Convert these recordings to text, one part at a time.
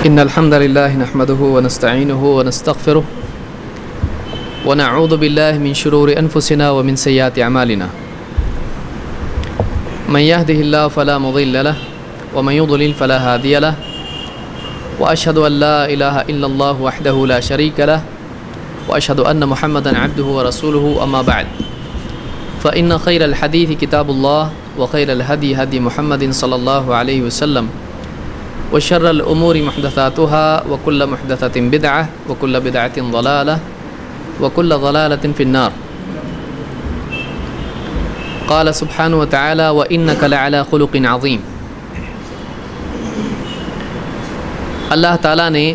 إن الحمد لله نحمده ونستعينه ونستغفره ونعوذ بالله من شرور أنفسنا ومن سيئات أعمالنا من يهده الله فلا مضل له ومن يضلل فلا هادي له وأشهد أن لا إله إلا الله وحده لا شريك له وأشهد أن محمدا عبده ورسوله أما بعد فإن خير الحديث كتاب الله وخير الهدي هدي محمد صلى الله عليه وسلم وشر الأمور محدثاتها وكل محدثة بدعة وكل بدعة ضلالة وكل ضلالة في النار قال سبحانه وتعالى وإنك لعلى خلق عظيم۔ اللہ تعالیٰ نے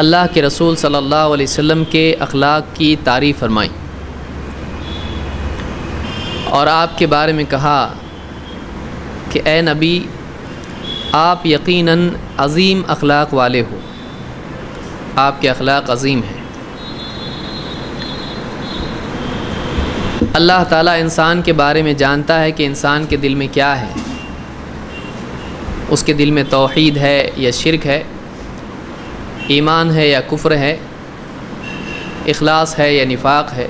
اللہ کے رسول صلی اللہ علیہ وسلم کے اخلاق کی تعریف فرمائی اور آپ کے بارے میں کہا کہ اے نبی آپ یقیناً عظیم اخلاق والے ہو، آپ کے اخلاق عظیم ہیں۔ اللہ تعالیٰ انسان کے بارے میں جانتا ہے کہ انسان کے دل میں کیا ہے، اس کے دل میں توحید ہے یا شرک ہے، ایمان ہے یا کفر ہے، اخلاص ہے یا نفاق ہے۔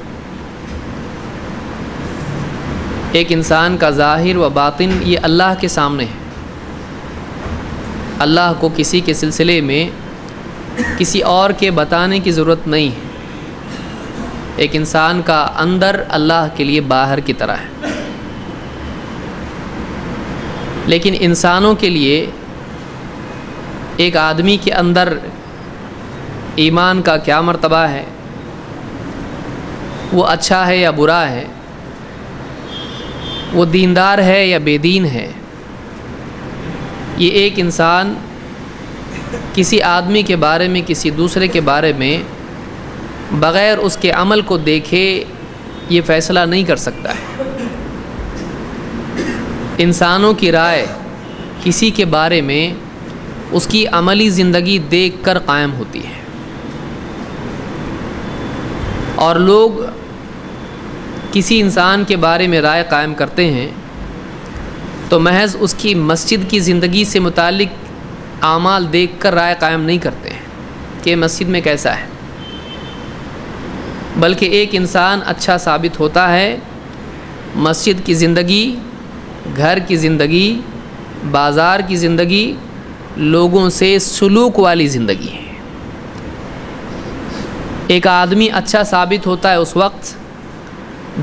ایک انسان کا ظاہر و باطن یہ اللہ کے سامنے ہے۔ اللہ کو کسی کے سلسلے میں کسی اور کے بتانے کی ضرورت نہیں ہے۔ ایک انسان کا اندر اللہ کے لیے باہر کی طرح ہے، لیکن انسانوں کے لیے ایک آدمی کے اندر ایمان کا کیا مرتبہ ہے، وہ اچھا ہے یا برا ہے، وہ دیندار ہے یا بے دین ہے، یہ ایک انسان کسی آدمی کے بارے میں کسی دوسرے کے بارے میں بغیر اس کے عمل کو دیکھے یہ فیصلہ نہیں کر سکتا ہے۔ انسانوں کی رائے کسی کے بارے میں اس کی عملی زندگی دیکھ کر قائم ہوتی ہے، اور لوگ کسی انسان کے بارے میں رائے قائم کرتے ہیں تو محض اس کی مسجد کی زندگی سے متعلق اعمال دیکھ کر رائے قائم نہیں کرتے ہیں کہ مسجد میں کیسا ہے، بلکہ ایک انسان اچھا ثابت ہوتا ہے مسجد کی زندگی، گھر کی زندگی، بازار کی زندگی، لوگوں سے سلوک والی زندگی ہے۔ ایک آدمی اچھا ثابت ہوتا ہے اس وقت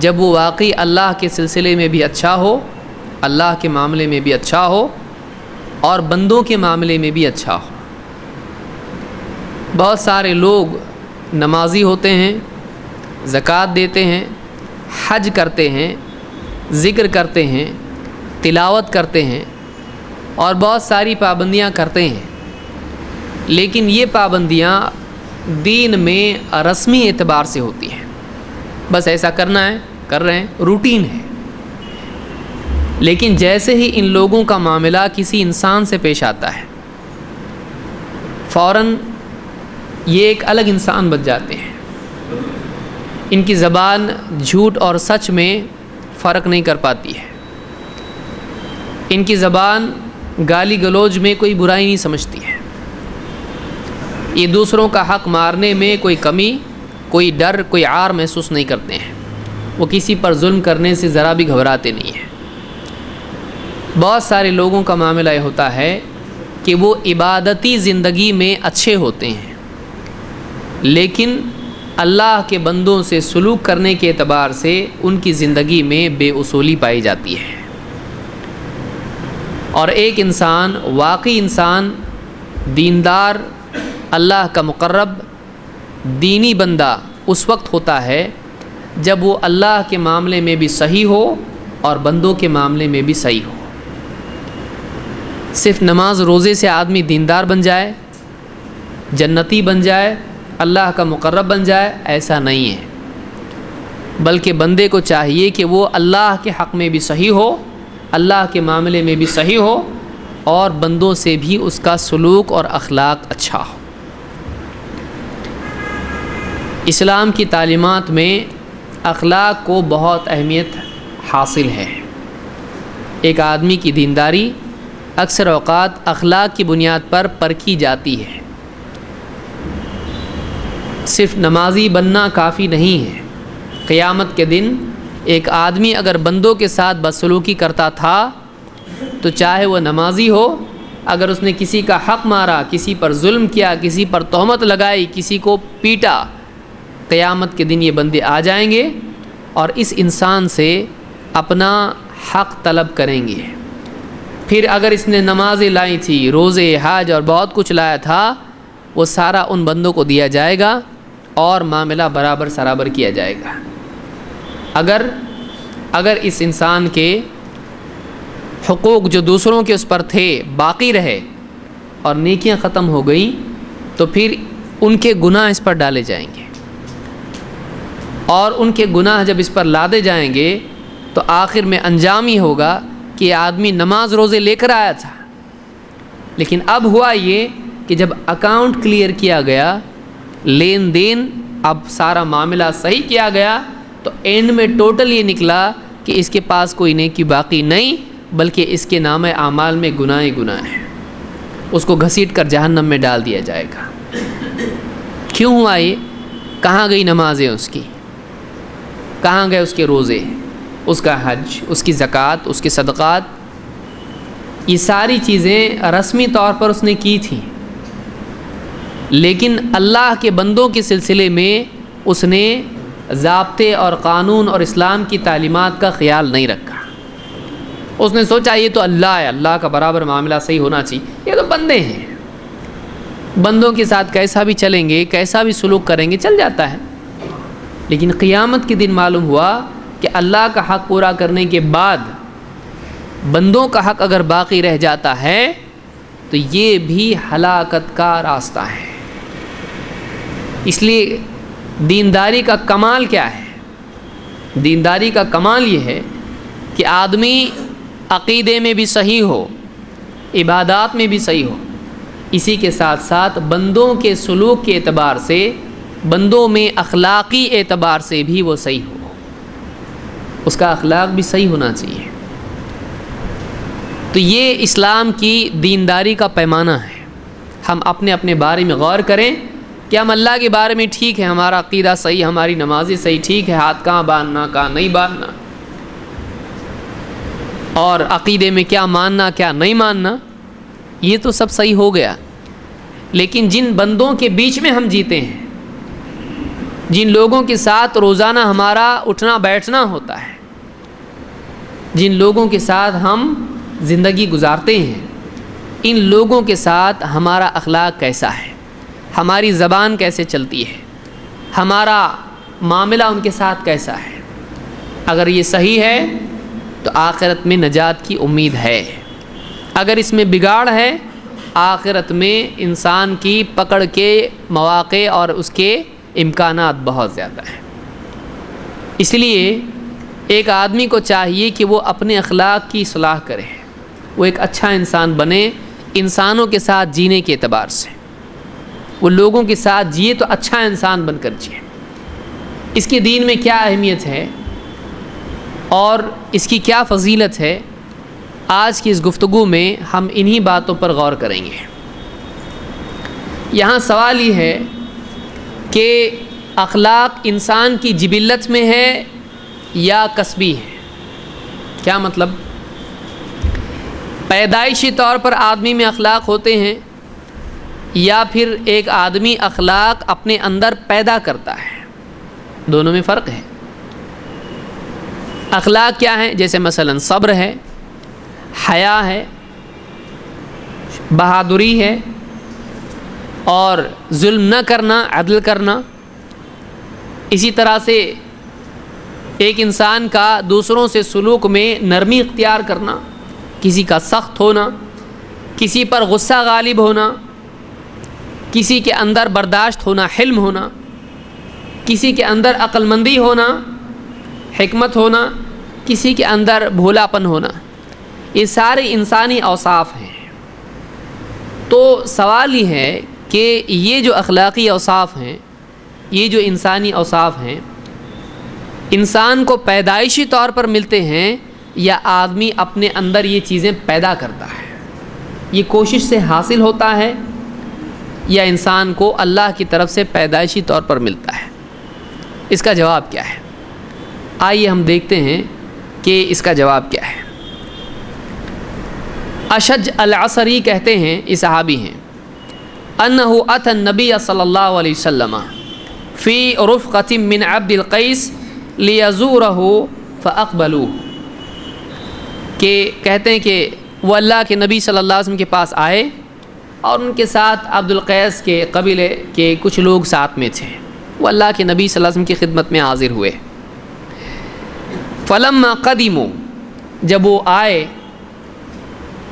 جب وہ واقعی اللہ کے سلسلے میں بھی اچھا ہو، اللہ کے معاملے میں بھی اچھا ہو، اور بندوں کے معاملے میں بھی اچھا ہو۔ بہت سارے لوگ نمازی ہوتے ہیں، زکوٰۃ دیتے ہیں، حج کرتے ہیں، ذکر کرتے ہیں، تلاوت کرتے ہیں اور بہت ساری پابندیاں کرتے ہیں، لیکن یہ پابندیاں دین میں رسمی اعتبار سے ہوتی ہیں، بس ایسا کرنا ہے، کر رہے ہیں، روٹین ہے۔ لیکن جیسے ہی ان لوگوں کا معاملہ کسی انسان سے پیش آتا ہے فوراً یہ ایک الگ انسان بن جاتے ہیں۔ ان کی زبان جھوٹ اور سچ میں فرق نہیں کر پاتی ہے، ان کی زبان گالی گلوچ میں کوئی برائی نہیں سمجھتی ہے، یہ دوسروں کا حق مارنے میں کوئی کمی، کوئی ڈر، کوئی عار محسوس نہیں کرتے ہیں، وہ کسی پر ظلم کرنے سے ذرا بھی گھبراتے نہیں ہیں۔ بہت سارے لوگوں کا معاملہ یہ ہوتا ہے کہ وہ عبادتی زندگی میں اچھے ہوتے ہیں، لیکن اللہ کے بندوں سے سلوک کرنے کے اعتبار سے ان کی زندگی میں بے اصولی پائی جاتی ہے۔ اور ایک انسان، واقعی انسان، دیندار، اللہ کا مقرب، دینی بندہ اس وقت ہوتا ہے جب وہ اللہ کے معاملے میں بھی صحیح ہو اور بندوں کے معاملے میں بھی صحیح ہو۔ صرف نماز روزے سے آدمی دیندار بن جائے، جنتی بن جائے، اللہ کا مقرب بن جائے، ایسا نہیں ہے، بلکہ بندے کو چاہیے کہ وہ اللہ کے حق میں بھی صحیح ہو، اللہ کے معاملے میں بھی صحیح ہو، اور بندوں سے بھی اس کا سلوک اور اخلاق اچھا ہو۔ اسلام کی تعلیمات میں اخلاق کو بہت اہمیت حاصل ہے۔ ایک آدمی کی دینداری اکثر اوقات اخلاق کی بنیاد پر پرکھی جاتی ہے۔ صرف نمازی بننا کافی نہیں ہے۔ قیامت کے دن ایک آدمی اگر بندوں کے ساتھ بدسلوکی کرتا تھا تو چاہے وہ نمازی ہو، اگر اس نے کسی کا حق مارا، کسی پر ظلم کیا، کسی پر تہمت لگائی، کسی کو پیٹا، قیامت کے دن یہ بندے آ جائیں گے اور اس انسان سے اپنا حق طلب کریں گے۔ پھر اگر اس نے نمازیں لائی تھی، روزے، حج اور بہت کچھ لایا تھا، وہ سارا ان بندوں کو دیا جائے گا اور معاملہ برابر سرابر کیا جائے گا۔ اگر اس انسان کے حقوق جو دوسروں کے اس پر تھے باقی رہے اور نیکیاں ختم ہو گئیں تو پھر ان کے گناہ اس پر ڈالے جائیں گے، اور ان کے گناہ جب اس پر لادے جائیں گے تو آخر میں انجام ہی ہوگا کہ یہ آدمی نماز روزے لے کر آیا تھا، لیکن اب ہوا یہ کہ جب اکاؤنٹ کلیئر کیا گیا، لین دین اب سارا معاملہ صحیح کیا گیا، تو اینڈ میں ٹوٹل یہ نکلا کہ اس کے پاس کوئی نیکی باقی نہیں، بلکہ اس کے نام اعمال میں گناہ ہی گناہ ہے، اس کو گھسیٹ کر جہنم میں ڈال دیا جائے گا۔ کیوں ہوا یہ؟ کہاں گئی نمازیں اس کی؟ کہاں گئے اس کے روزے، اس کا حج، اس کی زکوٰۃ، اس کے صدقات؟ یہ ساری چیزیں رسمی طور پر اس نے کی تھیں، لیکن اللہ کے بندوں کے سلسلے میں اس نے ضابطے اور قانون اور اسلام کی تعلیمات کا خیال نہیں رکھا۔ اس نے سوچا یہ تو اللہ ہے، اللہ کا برابر معاملہ صحیح ہونا چاہیے، یہ تو بندے ہیں، بندوں کے ساتھ کیسا بھی چلیں گے، کیسا بھی سلوک کریں گے، چل جاتا ہے۔ لیکن قیامت کے دن معلوم ہوا کہ اللہ کا حق پورا کرنے کے بعد بندوں کا حق اگر باقی رہ جاتا ہے تو یہ بھی ہلاکت کا راستہ ہے۔ اس لیے دینداری کا کمال کیا ہے؟ دینداری کا کمال یہ ہے کہ آدمی عقیدے میں بھی صحیح ہو، عبادات میں بھی صحیح ہو، اسی کے ساتھ ساتھ بندوں کے سلوک کے اعتبار سے، بندوں میں اخلاقی اعتبار سے بھی وہ صحیح ہو، اس کا اخلاق بھی صحیح ہونا چاہیے۔ تو یہ اسلام کی دینداری کا پیمانہ ہے۔ ہم اپنے اپنے بارے میں غور کریں کہ ہم اللہ کے بارے میں ٹھیک ہے، ہمارا عقیدہ صحیح، ہماری نمازیں صحیح، ٹھیک ہے، ہاتھ کہاں باندھنا کہاں نہیں باندھنا، اور عقیدے میں کیا ماننا کیا نہیں ماننا، یہ تو سب صحیح ہو گیا۔ لیکن جن بندوں کے بیچ میں ہم جیتے ہیں، جن لوگوں کے ساتھ روزانہ ہمارا اٹھنا بیٹھنا ہوتا ہے، جن لوگوں کے ساتھ ہم زندگی گزارتے ہیں، ان لوگوں کے ساتھ ہمارا اخلاق کیسا ہے، ہماری زبان کیسے چلتی ہے، ہمارا معاملہ ان کے ساتھ کیسا ہے، اگر یہ صحیح ہے تو آخرت میں نجات کی امید ہے۔ اگر اس میں بگاڑ ہے، آخرت میں انسان کی پکڑ کے مواقع اور اس کے امکانات بہت زیادہ ہیں۔ اس لیے ایک آدمی کو چاہیے کہ وہ اپنے اخلاق کی اصلاح کرے، وہ ایک اچھا انسان بنے، انسانوں کے ساتھ جینے کے اعتبار سے وہ لوگوں کے ساتھ جیے تو اچھا انسان بن کر جیے۔ اس کے دین میں کیا اہمیت ہے اور اس کی کیا فضیلت ہے، آج کی اس گفتگو میں ہم انہی باتوں پر غور کریں گے۔ یہاں سوال یہ ہے کہ اخلاق انسان کی جبلت میں ہے یا کسبی ہے؟ کیا مطلب؟ پیدائشی طور پر آدمی میں اخلاق ہوتے ہیں یا پھر ایک آدمی اخلاق اپنے اندر پیدا کرتا ہے؟ دونوں میں فرق ہے۔ اخلاق کیا ہے؟ جیسے مثلا صبر ہے، حیا ہے، بہادری ہے، اور ظلم نہ کرنا، عدل کرنا۔ اسی طرح سے ایک انسان کا دوسروں سے سلوک میں نرمی اختیار کرنا، کسی کا سخت ہونا، کسی پر غصہ غالب ہونا، کسی کے اندر برداشت ہونا، حلم ہونا، کسی کے اندر عقل مندی ہونا، حکمت ہونا، کسی کے اندر بھولاپن ہونا، یہ سارے انسانی اوصاف ہیں۔ تو سوال یہ ہے کہ یہ جو اخلاقی اوصاف ہیں، یہ جو انسانی اوصاف ہیں، انسان کو پیدائشی طور پر ملتے ہیں یا آدمی اپنے اندر یہ چیزیں پیدا کرتا ہے؟ یہ کوشش سے حاصل ہوتا ہے یا انسان کو اللہ کی طرف سے پیدائشی طور پر ملتا ہے؟ اس کا جواب کیا ہے؟ آئیے ہم دیکھتے ہیں کہ اس کا جواب کیا ہے۔ اشج العصری کہتے ہیں، یہ صحابی ہیں، انہ اتی النبی صلی اللہ علیہ وسلم فی رفقۃ من عبد القیس لیزورہ فاقبلوہ، کہ کہتے ہیں کہ وہ اللہ کے نبی صلی اللہ علیہ وسلم کے پاس آئے اور ان کے ساتھ عبد القیس کے قبیلے کے کچھ لوگ ساتھ میں تھے، وہ اللہ کے نبی صلی اللہ علیہ وسلم کی خدمت میں حاضر ہوئے۔ فلما قدموا، جب وہ آئے،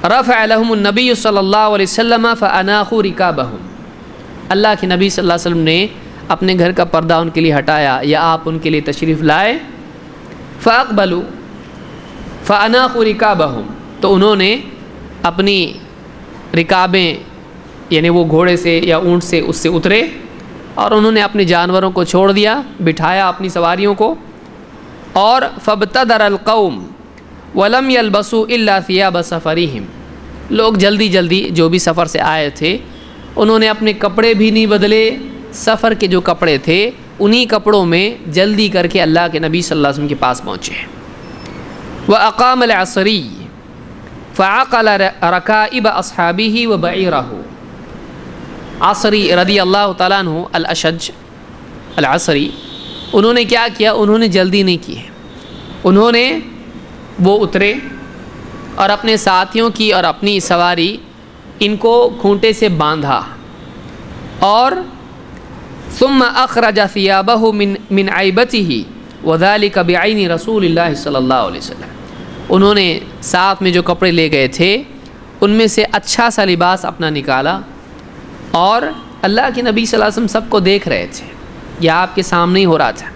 رفع لهم النبی صلی اللہ علیہ وسلم فاناخوا رکابهم، اللہ کے نبی صلی اللہ علیہ وسلم نے اپنے گھر کا پردہ ان کے لیے ہٹایا یا آپ ان کے لیے تشریف لائے۔ فاقبلوا فاناخوا رکابهم، تو انہوں نے اپنی رکابیں، یعنی وہ گھوڑے سے یا اونٹ سے اس سے اترے اور انہوں نے اپنے جانوروں کو چھوڑ دیا، بٹھایا اپنی سواریوں کو۔ اور فابتدر القوم ولم يلبسوا الا ثياب سفرهم، لوگ جلدی جلدی جو بھی سفر سے آئے تھے انہوں نے اپنے کپڑے بھی نہیں بدلے، سفر کے جو کپڑے تھے انہی کپڑوں میں جلدی کر کے اللہ کے نبی صلی اللہ علیہ وسلم کے پاس پہنچے۔ وأقام العصری فعقل رکائب اصحابہ وبعیرہ، عصری رضی اللہ تعالیٰ عنہ الاشج العصری، انہوں نے کیا کیا؟ انہوں نے جلدی نہیں کی، انہوں نے وہ اترے اور اپنے ساتھیوں کی اور اپنی سواری ان کو کھونٹے سے باندھا، اور ثم اخرج ثیابہ من عیبتہ وذلک بعین رسول اللہ صلی اللہ علیہ وسلم، انہوں نے ساتھ میں جو کپڑے لے گئے تھے ان میں سے اچھا سا لباس اپنا نکالا، اور اللہ کے نبی صلی اللہ علیہ وسلم سب کو دیکھ رہے تھے، یہ آپ کے سامنے ہی ہو رہا تھا۔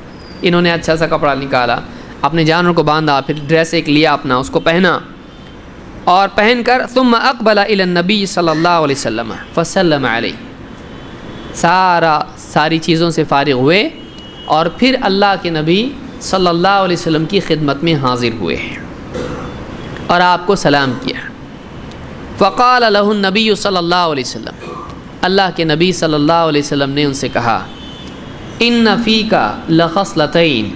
انہوں نے اچھا سا کپڑا نکالا، اپنے جانور کو باندھا، پھر ڈریس ایک لیا اپنا، اس کو پہنا، اور پہن کر ثم اقبل الی النبی صلی اللہ علیہ وسلم فسلم علیہ، ساری چیزوں سے فارغ ہوئے اور پھر اللہ کے نبی صلی اللہ علیہ وسلم کی خدمت میں حاضر ہوئے اور آپ کو سلام کیا۔ فقال له النبی صلی اللہ علیہ وسلم، اللہ کے نبی صلی اللہ علیہ وسلم نے ان سے کہا، ان فیک لخصلتین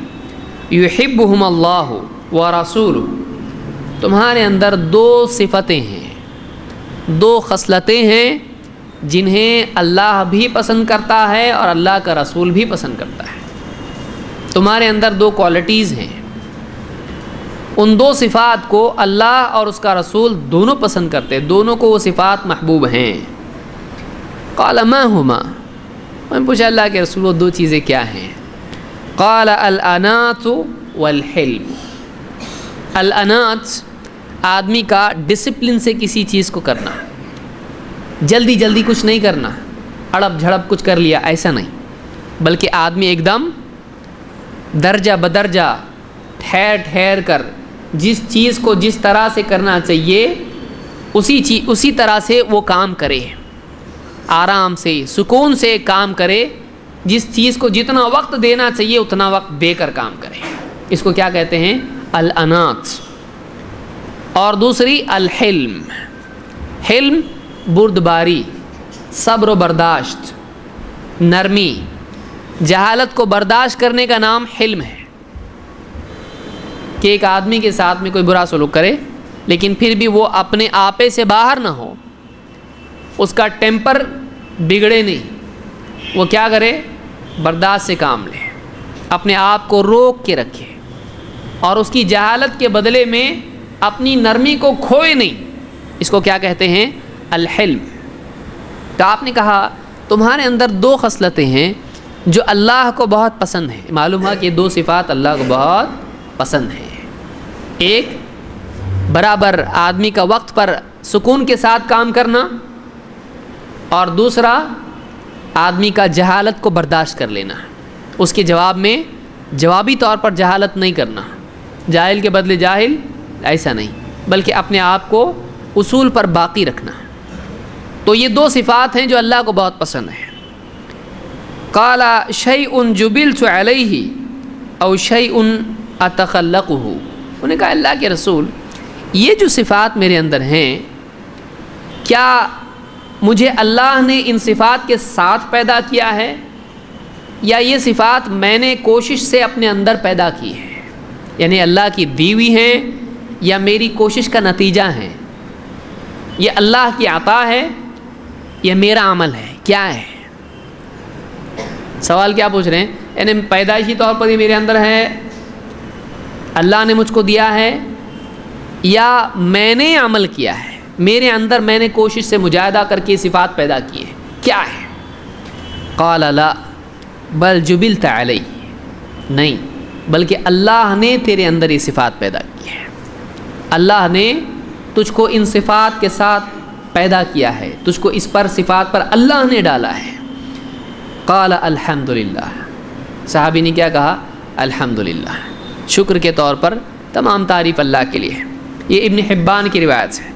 یحبہم اللہ ورسولہ، تمہارے اندر دو صفتیں ہیں، دو خصلتیں ہیں جنہیں اللہ بھی پسند کرتا ہے اور اللہ کا رسول بھی پسند کرتا ہے۔ تمہارے اندر دو کوالٹیز ہیں، ان دو صفات کو اللہ اور اس کا رسول دونوں پسند کرتے ہیں، دونوں کو وہ صفات محبوب ہیں۔ قال ما ہما، میں نے پوچھا اللہ کے رسول وہ دو چیزیں کیا ہیں؟ قال الانات والحلم، الانات آدمی کا ڈسپلن سے کسی چیز کو کرنا، جلدی جلدی کچھ نہیں کرنا، اڑپ جھڑپ کچھ کر لیا ایسا نہیں، بلکہ آدمی ایک دم درجہ بدرجہ ٹھہر ٹھہر کر جس چیز کو جس طرح سے کرنا چاہیے اسی طرح سے وہ کام کرے، آرام سے سکون سے کام کرے، جس چیز کو جتنا وقت دینا چاہیے اتنا وقت دے کر کام کرے، اس کو کیا کہتے ہیں؟ الانات۔ اور دوسری الحلم، حلم بردباری، صبر و برداشت، نرمی، جہالت کو برداشت کرنے کا نام حلم ہے، کہ ایک آدمی کے ساتھ میں کوئی برا سلوک کرے لیکن پھر بھی وہ اپنے آپے سے باہر نہ ہو، اس کا ٹیمپر بگڑے نہیں، وہ کیا کرے؟ برداشت سے کام لے، اپنے آپ کو روک کے رکھے اور اس کی جہالت کے بدلے میں اپنی نرمی کو کھوئے نہیں، اس کو کیا کہتے ہیں؟ الحلم۔ تو آپ نے کہا تمہارے اندر دو خصلتیں ہیں جو اللہ کو بہت پسند ہیں، معلوم ہوا کہ دو صفات اللہ کو بہت پسند ہیں، ایک برابر آدمی کا وقت پر سکون کے ساتھ کام کرنا، اور دوسرا آدمی کا جہالت کو برداشت کر لینا، اس کے جواب میں جوابی طور پر جہالت نہیں کرنا، جاہل کے بدلے جاہل ایسا نہیں، بلکہ اپنے آپ کو اصول پر باقی رکھنا۔ تو یہ دو صفات ہیں جو اللہ کو بہت پسند ہیں۔ قال شیء جبلت علیہ او شیء اتخلقہ، انہوں نے کہا اللہ کے رسول یہ جو صفات میرے اندر ہیں کیا مجھے اللہ نے ان صفات کے ساتھ پیدا کیا ہے یا یہ صفات میں نے کوشش سے اپنے اندر پیدا کی ہے؟ یعنی اللہ کی دی ہوئی ہیں یا میری کوشش کا نتیجہ ہے؟ یہ اللہ کی عطا ہے یا میرا عمل ہے؟ کیا ہے؟ سوال کیا پوچھ رہے ہیں؟ یعنی پیدائشی طور پر یہ میرے اندر ہے، اللہ نے مجھ کو دیا ہے، یا میں نے عمل کیا ہے، میرے اندر میں نے کوشش سے مجاہدہ کر کے صفات پیدا کی ہے؟ کیا ہے؟ قال لا بل جبلت علیہ، نہیں بلکہ اللہ نے تیرے اندر یہ صفات پیدا کی ہے، اللہ نے تجھ کو ان صفات کے ساتھ پیدا کیا ہے، تجھ کو اس پر صفات پر اللہ نے ڈالا ہے۔ قال الحمدللہ، صحابی نے کیا کہا؟ الحمدللہ، شکر کے طور پر تمام تعریف اللہ کے لیے ہے۔ یہ ابن حبان کی روایت ہے،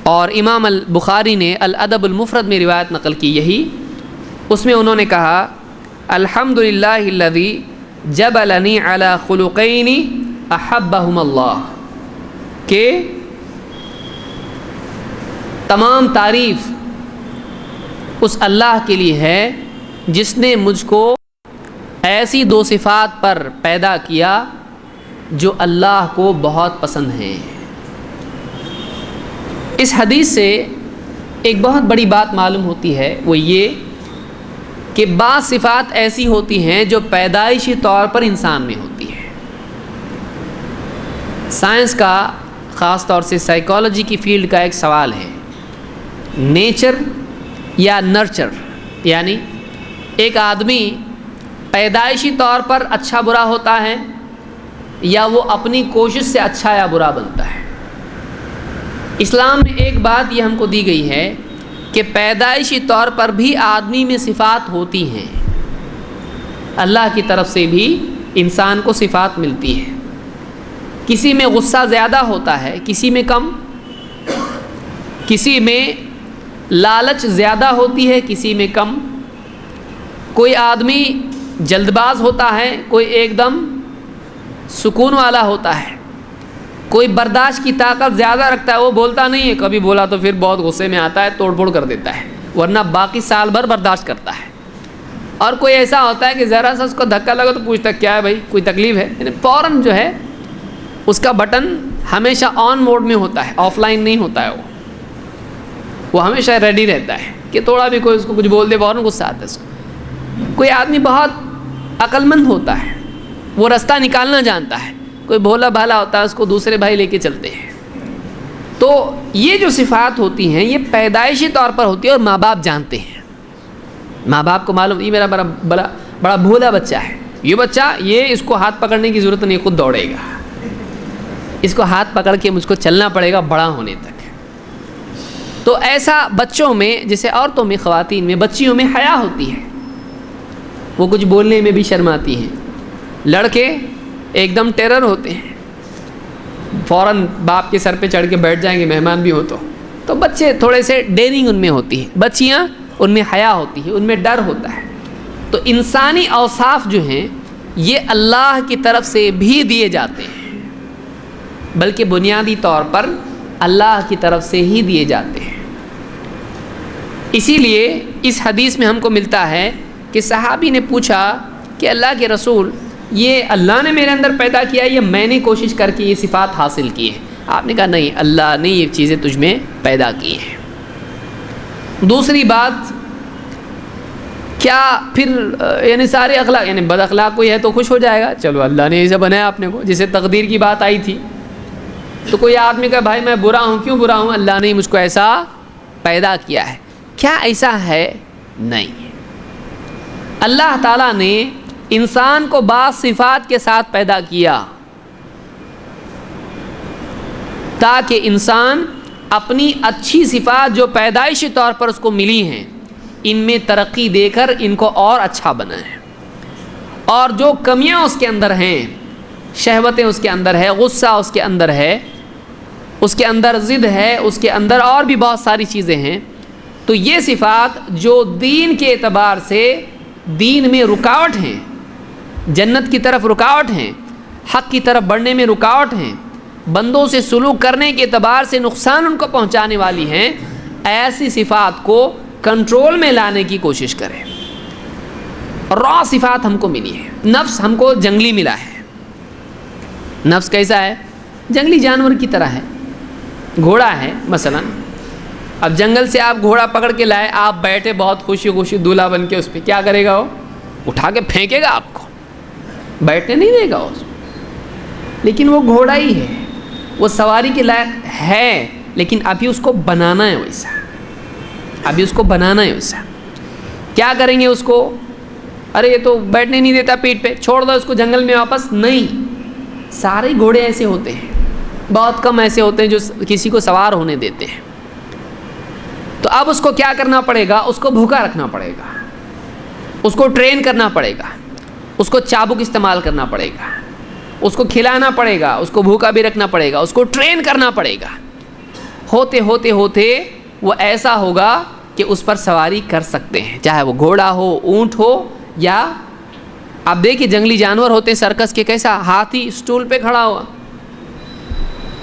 اور امام البخاری نے الادب المفرد میں روایت نقل کی یہی، اس میں انہوں نے کہا الحمدللہ الذی جبلنی علی خلقین احبہم اللہ، کہ تمام تعریف اس اللہ کے لیے ہے جس نے مجھ کو ایسی دو صفات پر پیدا کیا جو اللہ کو بہت پسند ہیں۔ اس حدیث سے ایک بہت بڑی بات معلوم ہوتی ہے، وہ یہ کہ بعض صفات ایسی ہوتی ہیں جو پیدائشی طور پر انسان میں ہوتی ہے۔ سائنس کا، خاص طور سے سائیکالوجی کی فیلڈ کا ایک سوال ہے، نیچر یا نرچر، یعنی ایک آدمی پیدائشی طور پر اچھا برا ہوتا ہے یا وہ اپنی کوشش سے اچھا یا برا بنتا ہے۔ اسلام میں ایک بات یہ ہم کو دی گئی ہے کہ پیدائشی طور پر بھی آدمی میں صفات ہوتی ہیں، اللہ کی طرف سے بھی انسان کو صفات ملتی ہے۔ کسی میں غصہ زیادہ ہوتا ہے، کسی میں کم، کسی میں لالچ زیادہ ہوتی ہے، کسی میں کم، کوئی آدمی جلد باز ہوتا ہے، کوئی ایک دم سکون والا ہوتا ہے، کوئی برداشت کی طاقت زیادہ رکھتا ہے، وہ بولتا نہیں ہے، کبھی بولا تو پھر بہت غصے میں آتا ہے، توڑ پھوڑ کر دیتا ہے، ورنہ باقی سال بھر برداشت کرتا ہے۔ اور کوئی ایسا ہوتا ہے کہ ذرا سا اس کو دھکا لگا تو پوچھتا کیا ہے بھائی، کوئی تکلیف ہے، یعنی فوراً جو ہے اس کا بٹن ہمیشہ آن موڈ میں ہوتا ہے، آف لائن نہیں ہوتا ہے، وہ ہمیشہ ریڈی رہتا ہے کہ تھوڑا بھی کوئی اس کو کچھ بول دے فوراً غصہ آتا ہے اس کو۔ کوئی آدمی بہت عقل مند ہوتا ہے، وہ رستہ نکالنا جانتا ہے، کوئی بھولا بھالا ہوتا ہے، اس کو دوسرے بھائی لے کے چلتے ہیں۔ تو یہ جو صفات ہوتی ہیں یہ پیدائشی طور پر ہوتی ہے، اور ماں باپ جانتے ہیں، ماں باپ کو معلوم یہ میرا بڑا بھولا بچہ ہے، یہ بچہ یہ اس کو ہاتھ پکڑنے کی ضرورت نہیں، خود دوڑے گا، اس کو ہاتھ پکڑ کے مجھ کو چلنا پڑے گا بڑا ہونے تک۔ تو ایسا بچوں میں، جیسے عورتوں میں، خواتین میں، بچیوں میں حیا ہوتی ہے، وہ کچھ بولنے میں بھی شرماتی ہیں۔ لڑکے ایک دم ٹیرر ہوتے ہیں، فوراً باپ کے سر پہ چڑھ کے بیٹھ جائیں گے، مہمان بھی ہو تو بچے تھوڑے سے ڈیرنگ ان میں ہوتی ہے، بچیاں ان میں حیا ہوتی ہے، ان میں ڈر ہوتا ہے۔ تو انسانی اوصاف جو ہیں یہ اللہ کی طرف سے بھی دیے جاتے ہیں، بلکہ بنیادی طور پر اللہ کی طرف سے ہی دیے جاتے ہیں۔ اسی لیے اس حدیث میں ہم کو ملتا ہے کہ صحابی نے پوچھا کہ اللہ کے رسول، یہ اللہ نے میرے اندر پیدا کیا یا میں نے کوشش کر کے یہ صفات حاصل کی ہے؟ آپ نے کہا نہیں، اللہ نے یہ چیزیں تجھ میں پیدا کی ہیں۔ دوسری بات، کیا پھر یعنی سارے اخلاق، یعنی بد اخلاق کوئی ہے تو خوش ہو جائے گا، چلو اللہ نے ایسا بنایا آپ نے کو، جسے تقدیر کی بات آئی تھی، تو کوئی آدمی کہا بھائی میں برا ہوں، کیوں برا ہوں؟ اللہ نے مجھ کو ایسا پیدا کیا ہے۔ کیا ایسا ہے؟ نہیں، اللہ تعالیٰ نے انسان کو بعض صفات کے ساتھ پیدا کیا تاکہ انسان اپنی اچھی صفات جو پیدائشی طور پر اس کو ملی ہیں ان میں ترقی دے کر ان کو اور اچھا بنائے، اور جو کمیاں اس کے اندر ہیں، شہوتیں اس کے اندر ہے، غصہ اس کے اندر ہے، اس کے اندر ضد ہے، اس کے اندر اور بھی بہت ساری چیزیں ہیں، تو یہ صفات جو دین کے اعتبار سے دین میں رکاوٹ ہیں، جنت کی طرف رکاوٹ ہیں، حق کی طرف بڑھنے میں رکاوٹ ہیں، بندوں سے سلوک کرنے کے اعتبار سے نقصان ان کو پہنچانے والی ہیں، ایسی صفات کو کنٹرول میں لانے کی کوشش کریں. را صفات ہم کو ملی ہے. نفس ہم کو جنگلی ملا ہے. نفس کیسا ہے؟ جنگلی جانور کی طرح ہے. گھوڑا ہے مثلا، اب جنگل سے آپ گھوڑا پکڑ کے لائے، آپ بیٹھے بہت خوشی خوشی دولہا بن کے اس پہ، کیا کرے گا؟ وہ اٹھا کے پھینکے گا آپ کو، بیٹھنے نہیں دے گا اس. لیکن وہ گھوڑا ہی ہے، وہ سواری کے لائق ہے، لیکن ابھی اس کو بنانا ہے ویسا. ابھی اس کو بنانا ہے ویسا. کیا کریں گے اس کو؟ ارے یہ تو بیٹھنے نہیں دیتا پیٹھ پہ، چھوڑ دو اس کو جنگل میں واپس. نہیں، سارے گھوڑے ایسے ہوتے ہیں، بہت کم ایسے ہوتے ہیں جو کسی کو سوار ہونے دیتے ہیں. تو اب اس کو کیا کرنا پڑے گا؟ اس کو بھوکا رکھنا پڑے گا، اس کو ٹرین کرنا پڑے گا، اس کو چابک استعمال کرنا پڑے گا، اس کو کھلانا پڑے گا، اس کو بھوکا بھی رکھنا پڑے گا، اس کو ٹرین کرنا پڑے گا. ہوتے ہوتے ہوتے وہ ایسا ہوگا کہ اس پر سواری کر سکتے ہیں، چاہے وہ گھوڑا ہو، اونٹ ہو، یا آپ دیکھیں جنگلی جانور ہوتے ہیں سرکس کے، کیسا ہاتھی اسٹول پہ کھڑا ہوا،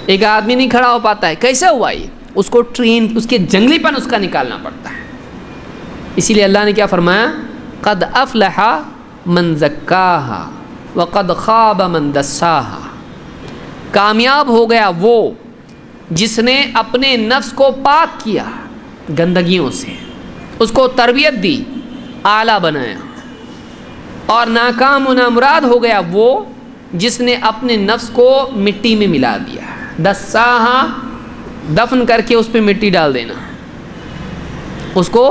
ایک آدمی نہیں کھڑا ہو پاتا ہے. کیسا ہوا یہ؟ اس کو ٹرین، اس کے جنگلی پن اس کا نکالنا پڑتا ہے. اسی لیے اللہ نے کیا فرمایا؟ قد افلح من زکاہا وقد خاب من دساہا. کامیاب ہو گیا وہ جس نے اپنے نفس کو پاک کیا گندگیوں سے، اس کو تربیت دی، اعلیٰ بنایا. اور ناکام و نامراد ہو گیا وہ جس نے اپنے نفس کو مٹی میں ملا دیا. دساہا، دفن کر کے اس پہ مٹی ڈال دینا، اس کو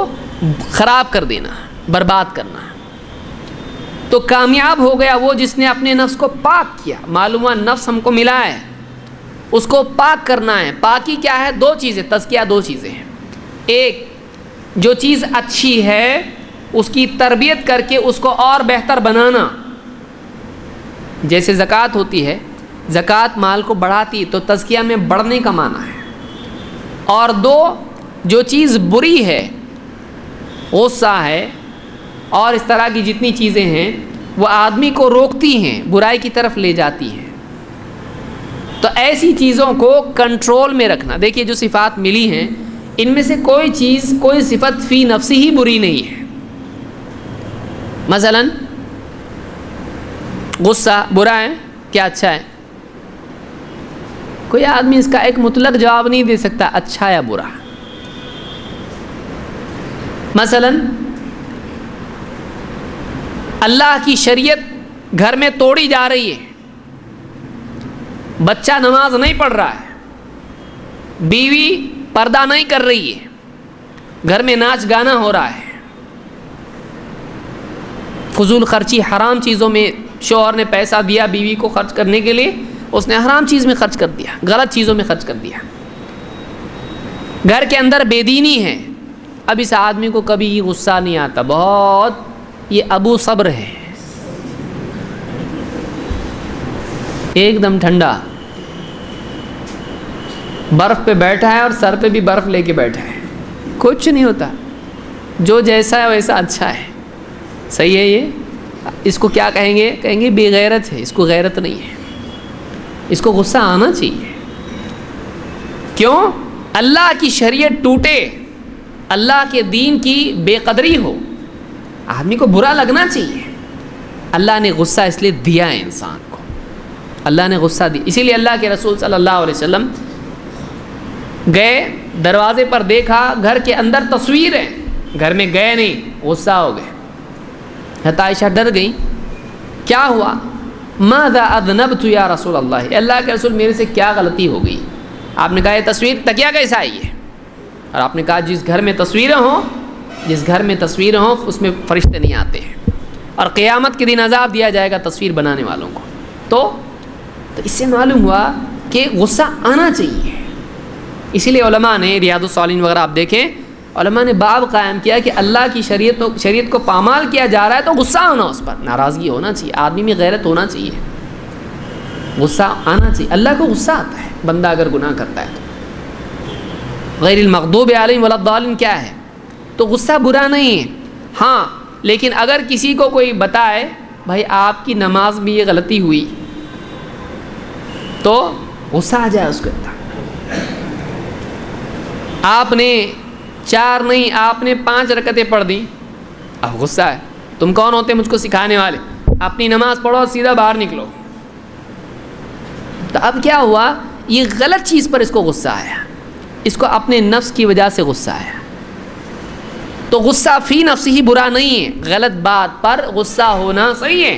خراب کر دینا، برباد کرنا. تو کامیاب ہو گیا وہ جس نے اپنے نفس کو پاک کیا. معلوم ہوا نفس ہم کو ملا ہے، اس کو پاک کرنا ہے. پاکی کیا ہے؟ دو چیزیں، تزکیہ دو چیزیں ہیں. ایک، جو چیز اچھی ہے اس کی تربیت کر کے اس کو اور بہتر بنانا. جیسے زکوٰۃ ہوتی ہے، زکوٰۃ مال کو بڑھاتی، تو تزکیہ میں بڑھنے کا معنی ہے. اور دو، جو چیز بری ہے، غصہ ہے اور اس طرح کی جتنی چیزیں ہیں، وہ آدمی کو روکتی ہیں، برائی کی طرف لے جاتی ہیں. تو ایسی چیزوں کو کنٹرول میں رکھنا. دیکھیے جو صفات ملی ہیں ان میں سے کوئی چیز، کوئی صفت فی نفسی ہی بری نہیں ہے. مثلا غصہ برا ہے کیا اچھا ہے؟ کوئی آدمی اس کا ایک مطلق جواب نہیں دے سکتا اچھا یا برا. مثلا اللہ کی شریعت گھر میں توڑی جا رہی ہے، بچہ نماز نہیں پڑھ رہا ہے، بیوی پردہ نہیں کر رہی ہے، گھر میں ناچ گانا ہو رہا ہے، فضول خرچی حرام چیزوں میں شوہر نے پیسہ دیا بیوی کو خرچ کرنے کے لیے، اس نے حرام چیز میں خرچ کر دیا، غلط چیزوں میں خرچ کر دیا. گھر کے اندر بے دینی ہے. اب اس آدمی کو کبھی غصہ نہیں آتا، بہت یہ ابو صبر ہے، ایک دم ٹھنڈا، برف پہ بیٹھا ہے اور سر پہ بھی برف لے کے بیٹھا ہے، کچھ نہیں ہوتا، جو جیسا ہے ویسا اچھا ہے. صحیح ہے. یہ اس کو کیا کہیں گے؟ کہیں گے بے غیرت ہے. اس کو غیرت نہیں ہے، اس کو غصہ آنا چاہیے. کیوں؟ اللہ کی شریعت ٹوٹے، اللہ کے دین کی بے قدری ہو، آدمی کو برا لگنا چاہیے. اللہ نے غصہ اس لیے دیا ہے انسان کو، اللہ نے غصہ دیا. اسی لیے اللہ کے رسول صلی اللہ علیہ وسلم گئے، دروازے پر دیکھا گھر کے اندر تصویر ہے، گھر میں گئے نہیں، غصہ ہو گئے. عائشہ ڈر گئی، کیا ہوا؟ ماذا اذنبت یا رسول اللہ، اللہ کے رسول میرے سے کیا غلطی ہو گئی؟ آپ نے کہا یہ تصویر تکیہ کیسا آئی ہے؟ اور آپ نے کہا جس گھر میں تصویریں ہوں، جس گھر میں تصویریں ہوں اس میں فرشتے نہیں آتے ہیں، اور قیامت کے دن عذاب دیا جائے گا تصویر بنانے والوں کو. تو اس سے معلوم ہوا کہ غصہ آنا چاہیے. اسی لیے علماء نے ریاض الصالحین وغیرہ آپ دیکھیں، علماء نے باب قائم کیا کہ اللہ کی شریعت کو پامال کیا جا رہا ہے تو غصہ ہونا، اس پر ناراضگی ہونا چاہیے، آدمی میں غیرت ہونا چاہیے، غصہ آنا چاہیے. اللہ کو غصہ آتا ہے بندہ اگر گناہ کرتا ہے تو. غیر المغضوب علیہم ولا الضالین کیا ہے؟ تو غصہ برا نہیں ہے. ہاں لیکن اگر کسی کو کوئی بتائے بھائی آپ کی نماز میں یہ غلطی ہوئی تو غصہ آ جائے اس کے اندر. آپ نے 4 نہیں آپ نے 5 رکعتیں پڑھ دیں، اب غصہ ہے، تم کون ہوتے مجھ کو سکھانے والے، اپنی نماز پڑھو سیدھا باہر نکلو۔ تو اب کیا ہوا، یہ غلط چیز پر اس کو غصہ آیا، اس کو اپنے نفس کی وجہ سے غصہ آیا۔ تو غصہ فی نفس ہی برا نہیں ہے، غلط بات پر غصہ ہونا صحیح ہے،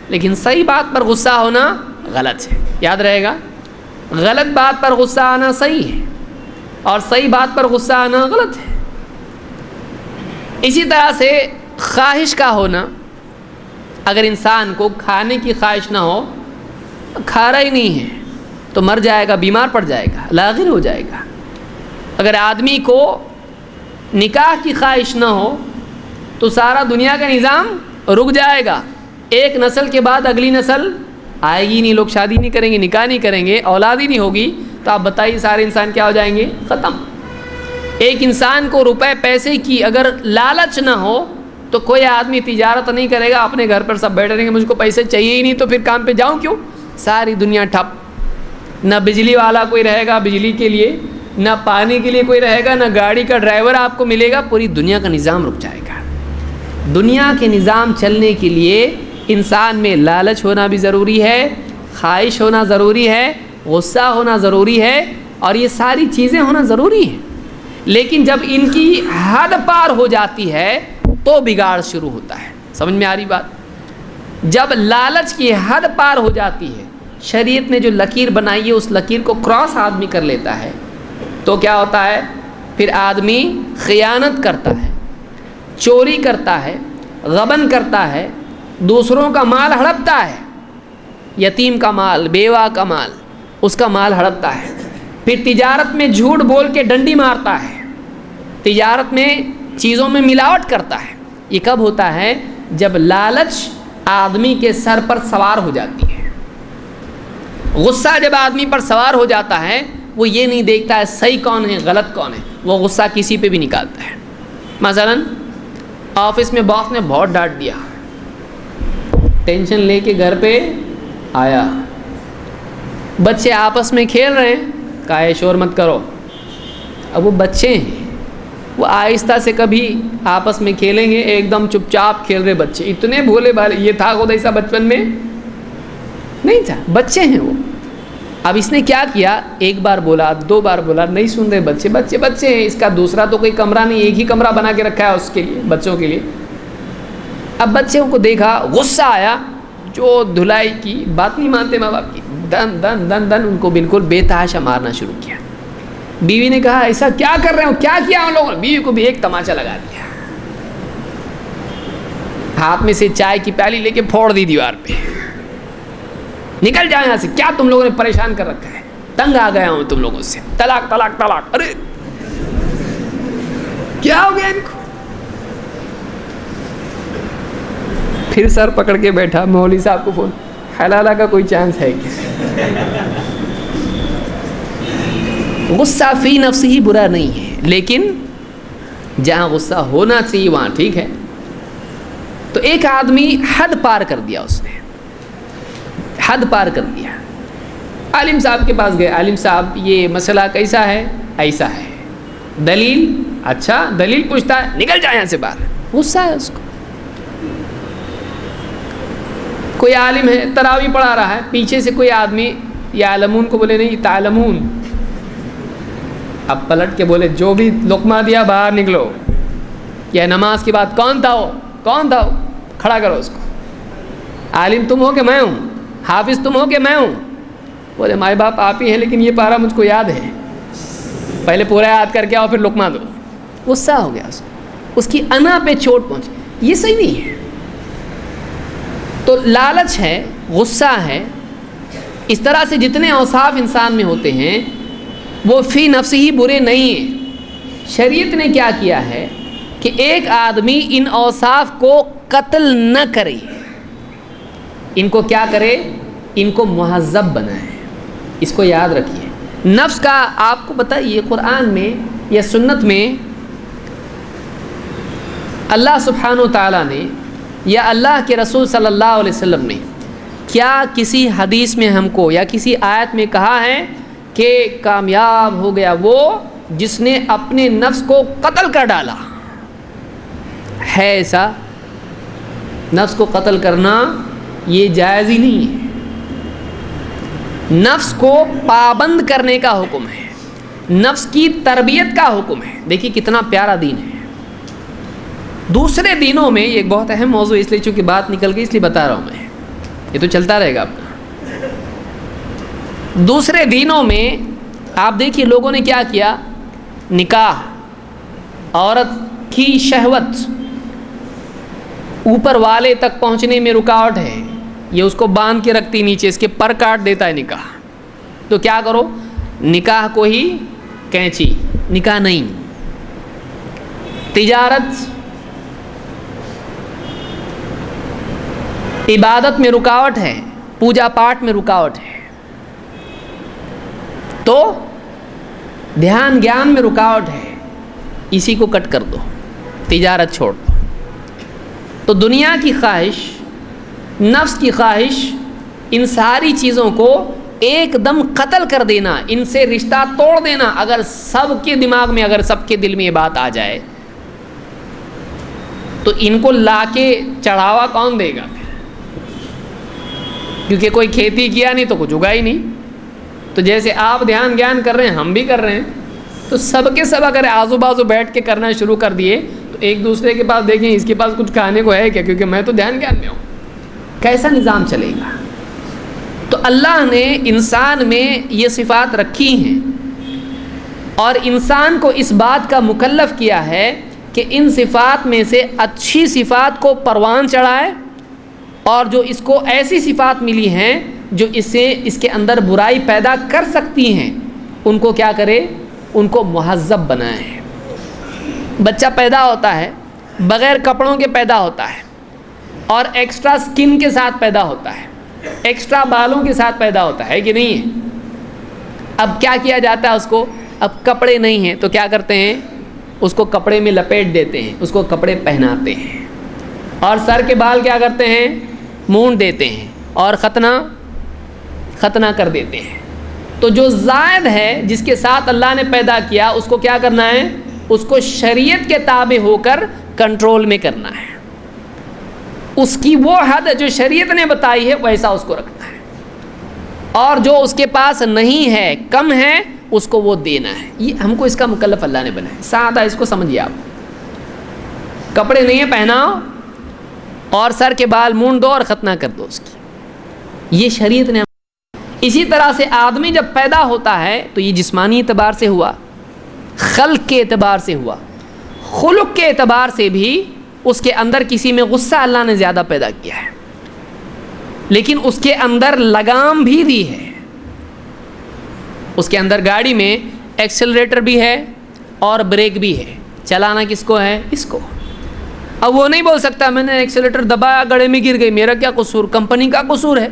لیکن صحیح بات پر غصہ ہونا غلط ہے، یاد رہے گا۔ غلط بات پر غصہ آنا صحیح ہے اور صحیح بات پر غصہ آنا غلط ہے۔ اسی طرح سے خواہش کا ہونا، اگر انسان کو کھانے کی خواہش نہ ہو، کھا رہا ہی نہیں ہے تو مر جائے گا، بیمار پڑ جائے گا، لاغر ہو جائے گا۔ اگر آدمی کو نکاح کی خواہش نہ ہو تو سارا دنیا کا نظام رک جائے گا، ایک نسل کے بعد اگلی نسل آئے گی نہیں، لوگ شادی نہیں کریں گے، نکاح نہیں کریں گے، اولاد ہی نہیں ہوگی، تو آپ بتائیے سارے انسان کیا ہو جائیں گے، ختم۔ ایک انسان کو روپے پیسے کی اگر لالچ نہ ہو تو کوئی آدمی تجارت نہیں کرے گا، اپنے گھر پر سب بیٹھے رہیں گے، مجھ کو پیسے چاہیے ہی نہیں تو پھر کام پہ جاؤں کیوں، ساری دنیا ٹھپ۔ نہ بجلی والا کوئی رہے گا بجلی کے لیے، نہ پانی کے لیے کوئی رہے گا، نہ گاڑی کا ڈرائیور آپ کو ملے گا، پوری دنیا کا نظام رک جائے گا۔ دنیا کے نظام چلنے کے لیے انسان میں لالچ ہونا بھی ضروری ہے، خواہش ہونا ضروری ہے، غصہ ہونا ضروری ہے، اور یہ ساری چیزیں ہونا ضروری ہیں۔ لیکن جب ان کی حد پار ہو جاتی ہے تو بگاڑ شروع ہوتا ہے۔ سمجھ میں آ رہی بات؟ جب لالچ کی حد پار ہو جاتی ہے، شریعت نے جو لکیر بنائی ہے اس لکیر کو کراس آدمی کر لیتا ہے تو کیا ہوتا ہے، پھر آدمی خیانت کرتا ہے، چوری کرتا ہے، غبن کرتا ہے، دوسروں کا مال ہڑپتا ہے، یتیم کا مال، بیوہ کا مال، اس کا مال ہڑپتا ہے، پھر تجارت میں جھوٹ بول کے ڈنڈی مارتا ہے، تجارت میں چیزوں میں ملاوٹ کرتا ہے۔ یہ کب ہوتا ہے؟ جب لالچ آدمی کے سر پر سوار ہو جاتی ہے۔ غصہ جب آدمی پر سوار ہو جاتا ہے، وہ یہ نہیں دیکھتا ہے صحیح کون ہے غلط کون ہے، وہ غصہ کسی پہ بھی نکالتا ہے۔ مثلا آفس میں باس نے بہت ڈانٹ دیا، ٹینشن لے کے گھر پہ آیا، بچے آپس میں کھیل رہے ہیں، کہا شور مت کرو۔ اب وہ بچے ہیں، وہ آہستہ سے کبھی آپس میں کھیلیں گے، ایک دم چپ چاپ کھیل رہے بچے، اتنے بھولے بھالے، یہ تھا خود ایسا بچپن میں نہیں تھا، بچے ہیں وہ۔ اب اس نے کیا کیا، ایک بار بولا، 2 بار بولا، نہیں سن رہے بچے، بچے بچے ہیں، اس کا دوسرا تو کوئی کمرہ نہیں، ایک ہی کمرہ بنا کے رکھا ہے اس کے لیے، بچوں کے لیے۔ اب بچوں کو دیکھا، غصہ آیا، جو دھلائی کی بات نہیں مانتے ماں باپ کی، دن دن دن دن ان کو بالکل بے تحاشا مارنا شروع کیا۔ بیوی نے کہا ایسا کیا کر رہے ہو، کیا کیا ان لوگوں نے؟ بیوی کو بھی ایک تماچا لگا دیا، ہاتھ میں سے چائے کی پیالی لے کے پھوڑ دی دیوار پہ، نکل جاؤ یہاں سے، کیا تم لوگوں نے پریشان کر رکھا ہے، تنگ آ گیا ہوں تم لوگوں سے، طلاق طلاق طلاق۔ ارے کیا ہو گیا ان کو؟ پھر سر پکڑ کے بیٹھا، مولوی صاحب کو فون، حلالہ کا کوئی چانس ہے کیا؟ غصہ فی نفس ہی برا نہیں ہے، لیکن جہاں غصہ ہونا چاہیے وہاں ٹھیک ہے۔ تو ایک آدمی حد پار کر دیا، اس نے حد پار کر دیا، عالم صاحب کے پاس گئے، عالم صاحب یہ مسئلہ کیسا ہے؟ ایسا ہے، دلیل؟ اچھا دلیل پوچھتا ہے، نکل جائے یہاں سے باہر، غصہ ہے اس کو۔ کوئی عالم ہے تراویح پڑھا رہا ہے، پیچھے سے کوئی آدمی یعلمون کو بولے نہیں تعلمون، اب پلٹ کے بولے جو بھی لقمہ دیا باہر نکلو، یا نماز کے بعد کون تھا وہ، کون تھا وہ، کھڑا کرو اس کو، عالم تم ہو کہ میں ہوں، حافظ تم ہو کہ میں ہوں؟ بولے مائی باپ آپ ہی ہیں، لیکن یہ پارا مجھ کو یاد ہے، پہلے پورا یاد کر کے آؤ پھر لقمہ دو۔ غصہ ہو گیا اس کو، اس کی انا پہ چوٹ پہنچی، یہ صحیح نہیں ہے۔ تو لالچ ہے، غصہ ہے، اس طرح سے جتنے اوصاف انسان میں ہوتے ہیں وہ فی نفس ہی برے نہیں ہیں۔ شریعت نے کیا کیا ہے کہ ایک آدمی ان اوصاف کو قتل نہ کرے، ان کو کیا کرے، ان کو مہذب بنائے، اس کو یاد رکھیے۔ نفس کا آپ کو بتائیے قرآن میں یا سنت میں اللہ سبحانہ و تعالیٰ نے یا اللہ کے رسول صلی اللہ علیہ وسلم نے کیا کسی حدیث میں ہم کو یا کسی آیت میں کہا ہے کہ کامیاب ہو گیا وہ جس نے اپنے نفس کو قتل کر ڈالا. ہے ایسا؟ نفس کو قتل کرنا یہ جائز ہی نہیں ہے. نفس کو پابند کرنے کا حکم ہے, نفس کی تربیت کا حکم ہے. دیکھیے کتنا پیارا دین ہے. دوسرے دینوں میں یہ ایک بہت اہم موضوع, اس لیے چونکہ بات نکل گئی اس لیے بتا رہا ہوں میں, یہ تو چلتا رہے گا اپنا. دوسرے دینوں میں آپ دیکھیے لوگوں نے کیا کیا, نکاح, عورت کی شہوت اوپر والے تک پہنچنے میں رکاوٹ ہے, یہ اس کو باندھ کے رکھتی نیچے, اس کے پر کاٹ دیتا ہے نکاح. تو کیا کرو, نکاح کو ہی کینچی, نکاح نہیں. تجارت, عبادت میں رکاوٹ ہے, پوجا پاٹ میں رکاوٹ ہے, تو دھیان گیان میں رکاوٹ ہے, اسی کو کٹ کر دو, تجارت چھوڑ دو. تو دنیا کی خواہش, نفس کی خواہش, ان ساری چیزوں کو ایک دم قتل کر دینا, ان سے رشتہ توڑ دینا. اگر سب کے دماغ میں, اگر سب کے دل میں یہ بات آ جائے تو ان کو لا کے چڑھاوا کون دے گا؟ کیونکہ کوئی کھیتی کیا نہیں تو کچھ اگا ہی نہیں. تو جیسے آپ دھیان گیان کر رہے ہیں ہم بھی کر رہے ہیں, تو سب کے سب اگر آزو بازو بیٹھ کے کرنا شروع کر دیے تو ایک دوسرے کے پاس دیکھیں اس کے پاس کچھ کھانے کو ہے کیا, کیونکہ میں تو دھیان گیان میں ہوں. کیسا نظام چلے گا؟ تو اللہ نے انسان میں یہ صفات رکھی ہیں اور انسان کو اس بات کا مکلف کیا ہے کہ ان صفات میں سے اچھی صفات کو پروان چڑھائے, اور جو اس کو ایسی صفات ملی ہیں جو اس کے اندر برائی پیدا کر سکتی ہیں ان کو کیا کرے, ان کو مہذب بنائے. بچہ پیدا ہوتا ہے بغیر کپڑوں کے پیدا ہوتا ہے, اور ایکسٹرا سکن کے ساتھ پیدا ہوتا ہے, ایکسٹرا بالوں کے ساتھ پیدا ہوتا ہے کہ نہیں ہے؟ اب کیا کیا جاتا ہے اس کو, اب کپڑے نہیں ہیں تو کیا کرتے ہیں, اس کو کپڑے میں لپیٹ دیتے ہیں, اس کو کپڑے پہناتے ہیں, اور سر کے بال کیا کرتے ہیں, مونڈ دیتے ہیں, اور ختنہ کر دیتے ہیں. تو جو زائد ہے جس کے ساتھ اللہ نے پیدا کیا اس کو کیا کرنا ہے, اس کو شریعت کے تابع ہو کر کنٹرول میں کرنا ہے. اس کی وہ حد جو شریعت نے بتائی ہے ویسا اس کو رکھنا ہے, اور جو اس کے پاس نہیں ہے, کم ہے, اس کو وہ دینا ہے. یہ ہم کو اس کا مکلف اللہ نے بنایا. سادہ اس کو سمجھیے آپ, کپڑے نہیں ہیں پہناؤ, اور سر کے بال مونڈ دو اور ختنہ کر دو اس کی, یہ شریعت نے. اسی طرح سے آدمی جب پیدا ہوتا ہے تو یہ جسمانی اعتبار سے ہوا, خلق کے اعتبار سے ہوا, خلق کے اعتبار سے بھی اس کے اندر کسی میں غصہ اللہ نے زیادہ پیدا کیا ہے, لیکن اس کے اندر لگام بھی دی ہے. اس کے اندر گاڑی میں ایکسلریٹر بھی ہے اور بریک بھی ہے, چلانا کس کو ہے, اس کو. اب وہ نہیں بول سکتا میں نے ایکسلریٹر دبایا گڑھے میں گر گئی, میرا کیا قصور, کمپنی کا قصور ہے.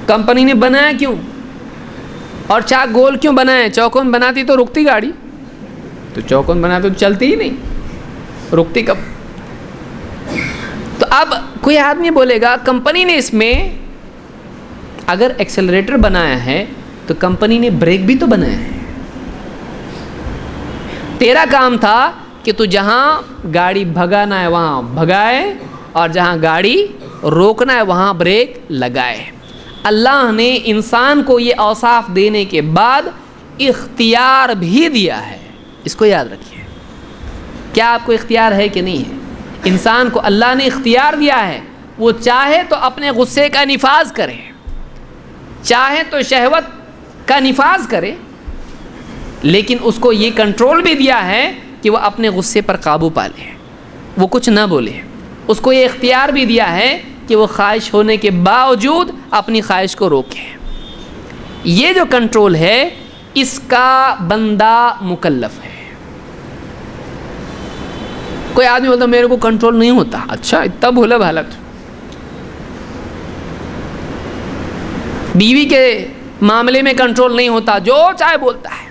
کمپنی نے بنایا کیوں, اور چاک گول کیوں بنایا, چوکون بناتی تو رکتی گاڑی, تو چوکون بنا تو چلتی ہی نہیں, رکتی کب. تو اب کوئی آدمی بولے گا کمپنی نے اس میں اگر ایکسلریٹر بنایا ہے تو کمپنی نے بریک بھی تو بنایا ہے. تیرا کام تھا کہ تو جہاں گاڑی بھگانا ہے وہاں بھگائے, اور جہاں گاڑی روکنا ہے وہاں بریک لگائے. اللہ نے انسان کو یہ اوصاف دینے کے بعد اختیار بھی دیا ہے, اس کو یاد رکھیے. کیا آپ کو اختیار ہے کہ نہیں ہے؟ انسان کو اللہ نے اختیار دیا ہے, وہ چاہے تو اپنے غصے کا نفاذ کرے, چاہے تو شہوت کا نفاذ کرے, لیکن اس کو یہ کنٹرول بھی دیا ہے کہ وہ اپنے غصے پر قابو پا لے, وہ کچھ نہ بولے. اس کو یہ اختیار بھی دیا ہے کہ وہ خواہش ہونے کے باوجود اپنی خواہش کو روکے. یہ جو کنٹرول ہے اس کا بندہ مکلف ہے. کوئی آدمی بولتا میرے کو کنٹرول نہیں ہوتا, اچھا اتنا بھولا بھالا. بیوی کے معاملے میں کنٹرول نہیں ہوتا, جو چاہے بولتا ہے.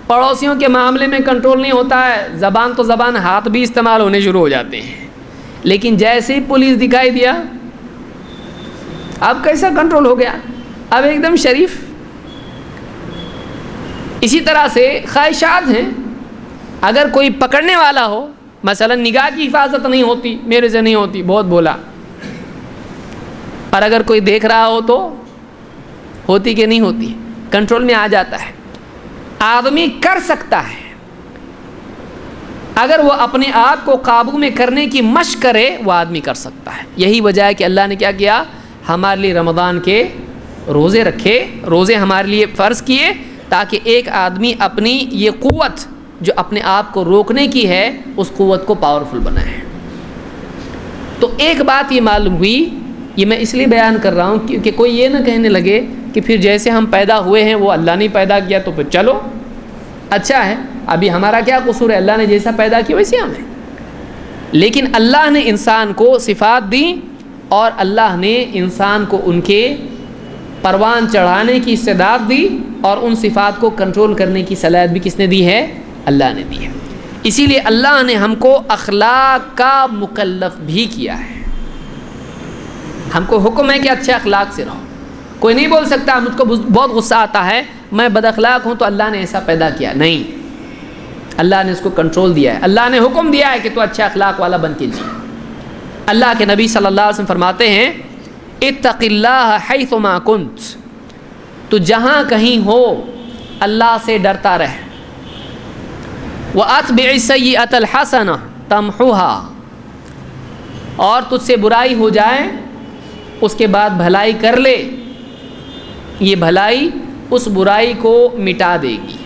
پڑوسیوں کے معاملے میں کنٹرول نہیں ہوتا ہے, زبان تو زبان, ہاتھ بھی استعمال ہونے شروع ہو جاتے ہیں. لیکن جیسے ہی پولیس دکھائی دیا اب کیسا کنٹرول ہو گیا, اب ایک دم شریف. اسی طرح سے خواہشات ہیں. اگر کوئی پکڑنے والا ہو، مثلا نگاہ کی حفاظت نہیں ہوتی، میرے سے نہیں ہوتی، بہت بولا، اور اگر کوئی دیکھ رہا ہو تو ہوتی کہ نہیں ہوتی، کنٹرول میں آ جاتا ہے. آدمی کر سکتا ہے اگر وہ اپنے آپ کو قابو میں کرنے کی مشق کرے، وہ آدمی کر سکتا ہے. یہی وجہ ہے کہ اللہ نے کیا کیا، ہمارے لیے رمضان کے روزے رکھے، روزے ہمارے لیے فرض کیے، تاکہ ایک آدمی اپنی یہ قوت جو اپنے آپ کو روکنے کی ہے، اس قوت کو پاورفل بنائے. تو ایک بات یہ معلوم ہوئی، یہ میں اس لیے بیان کر رہا ہوں کیونکہ کوئی یہ نہ کہنے لگے کہ پھر جیسے ہم پیدا ہوئے ہیں وہ اللہ نے پیدا کیا تو پھر چلو اچھا ہے، ابھی ہمارا کیا قصور ہے، اللہ نے جیسا پیدا کیا ویسے ہم ہیں. لیکن اللہ نے انسان کو صفات دی، اور اللہ نے انسان کو ان کے پروان چڑھانے کی استعداد دی، اور ان صفات کو کنٹرول کرنے کی صلاحیت بھی کس نے دی ہے، اللہ نے دی ہے. اسی لیے اللہ نے ہم کو اخلاق کا مکلف بھی کیا ہے. ہم کو حکم ہے کہ اچھے اخلاق سے رہو. کوئی نہیں بول سکتا مجھ کو بہت غصہ آتا ہے، میں بد اخلاق ہوں تو اللہ نے ایسا پیدا کیا. نہیں، اللہ نے اس کو کنٹرول دیا ہے. اللہ نے حکم دیا ہے کہ تو اچھے اخلاق والا بن کے جی. اللہ کے نبی صلی اللہ علیہ وسلم فرماتے ہیں، اتق اللہ حیث ما کنت، تو جہاں کہیں ہو اللہ سے ڈرتا رہ. وَأَتْبِعِ السَّيِّئَةَ الْحَسَنَةَ تَمْحُوهَا، اور تجھ سے برائی ہو جائے اس کے بعد بھلائی کر لے، یہ بھلائی اس برائی کو مٹا دے گی.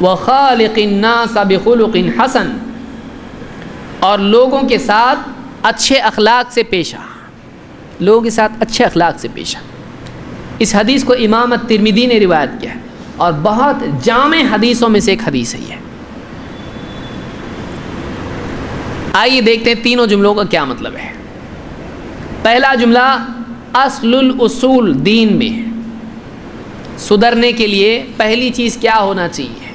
وَخَالِقِ النَّاسَ بِخُلُقٍ حَسَنٍ، اور لوگوں کے ساتھ اچھے اخلاق سے پیش آ، لوگوں کے ساتھ اچھے اخلاق سے پیش آ. اس حدیث کو امام الترمذی نے روایت کیا ہے، اور بہت جامع حدیثوں میں سے ایک حدیث ہے یہ. آئیے دیکھتے ہیں تینوں جملوں کا کیا مطلب ہے. پہلا جملہ، اصل الاصول دین میں سدھرنے کے لیے پہلی چیز کیا ہونا چاہیے؟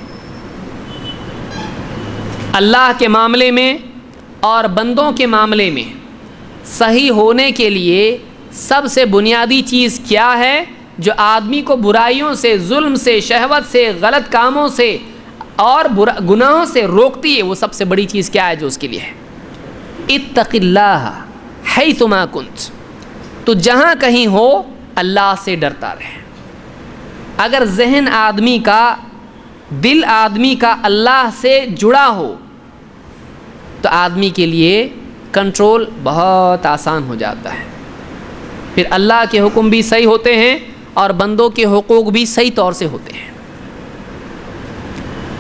اللہ کے معاملے میں اور بندوں کے معاملے میں صحیح ہونے کے لیے سب سے بنیادی چیز کیا ہے جو آدمی کو برائیوں سے، ظلم سے، شہوت سے، غلط کاموں سے اور گناہوں سے روکتی ہے؟ وہ سب سے بڑی چیز کیا ہے جو اس کے لیے ہے؟ اتق اللہ حیث ما کنت، تو جہاں کہیں ہو اللہ سے ڈرتا رہے. اگر ذہن آدمی کا، دل آدمی کا اللہ سے جڑا ہو تو آدمی کے لیے کنٹرول بہت آسان ہو جاتا ہے. پھر اللہ کے حکم بھی صحیح ہوتے ہیں اور بندوں کے حقوق بھی صحیح طور سے ہوتے ہیں.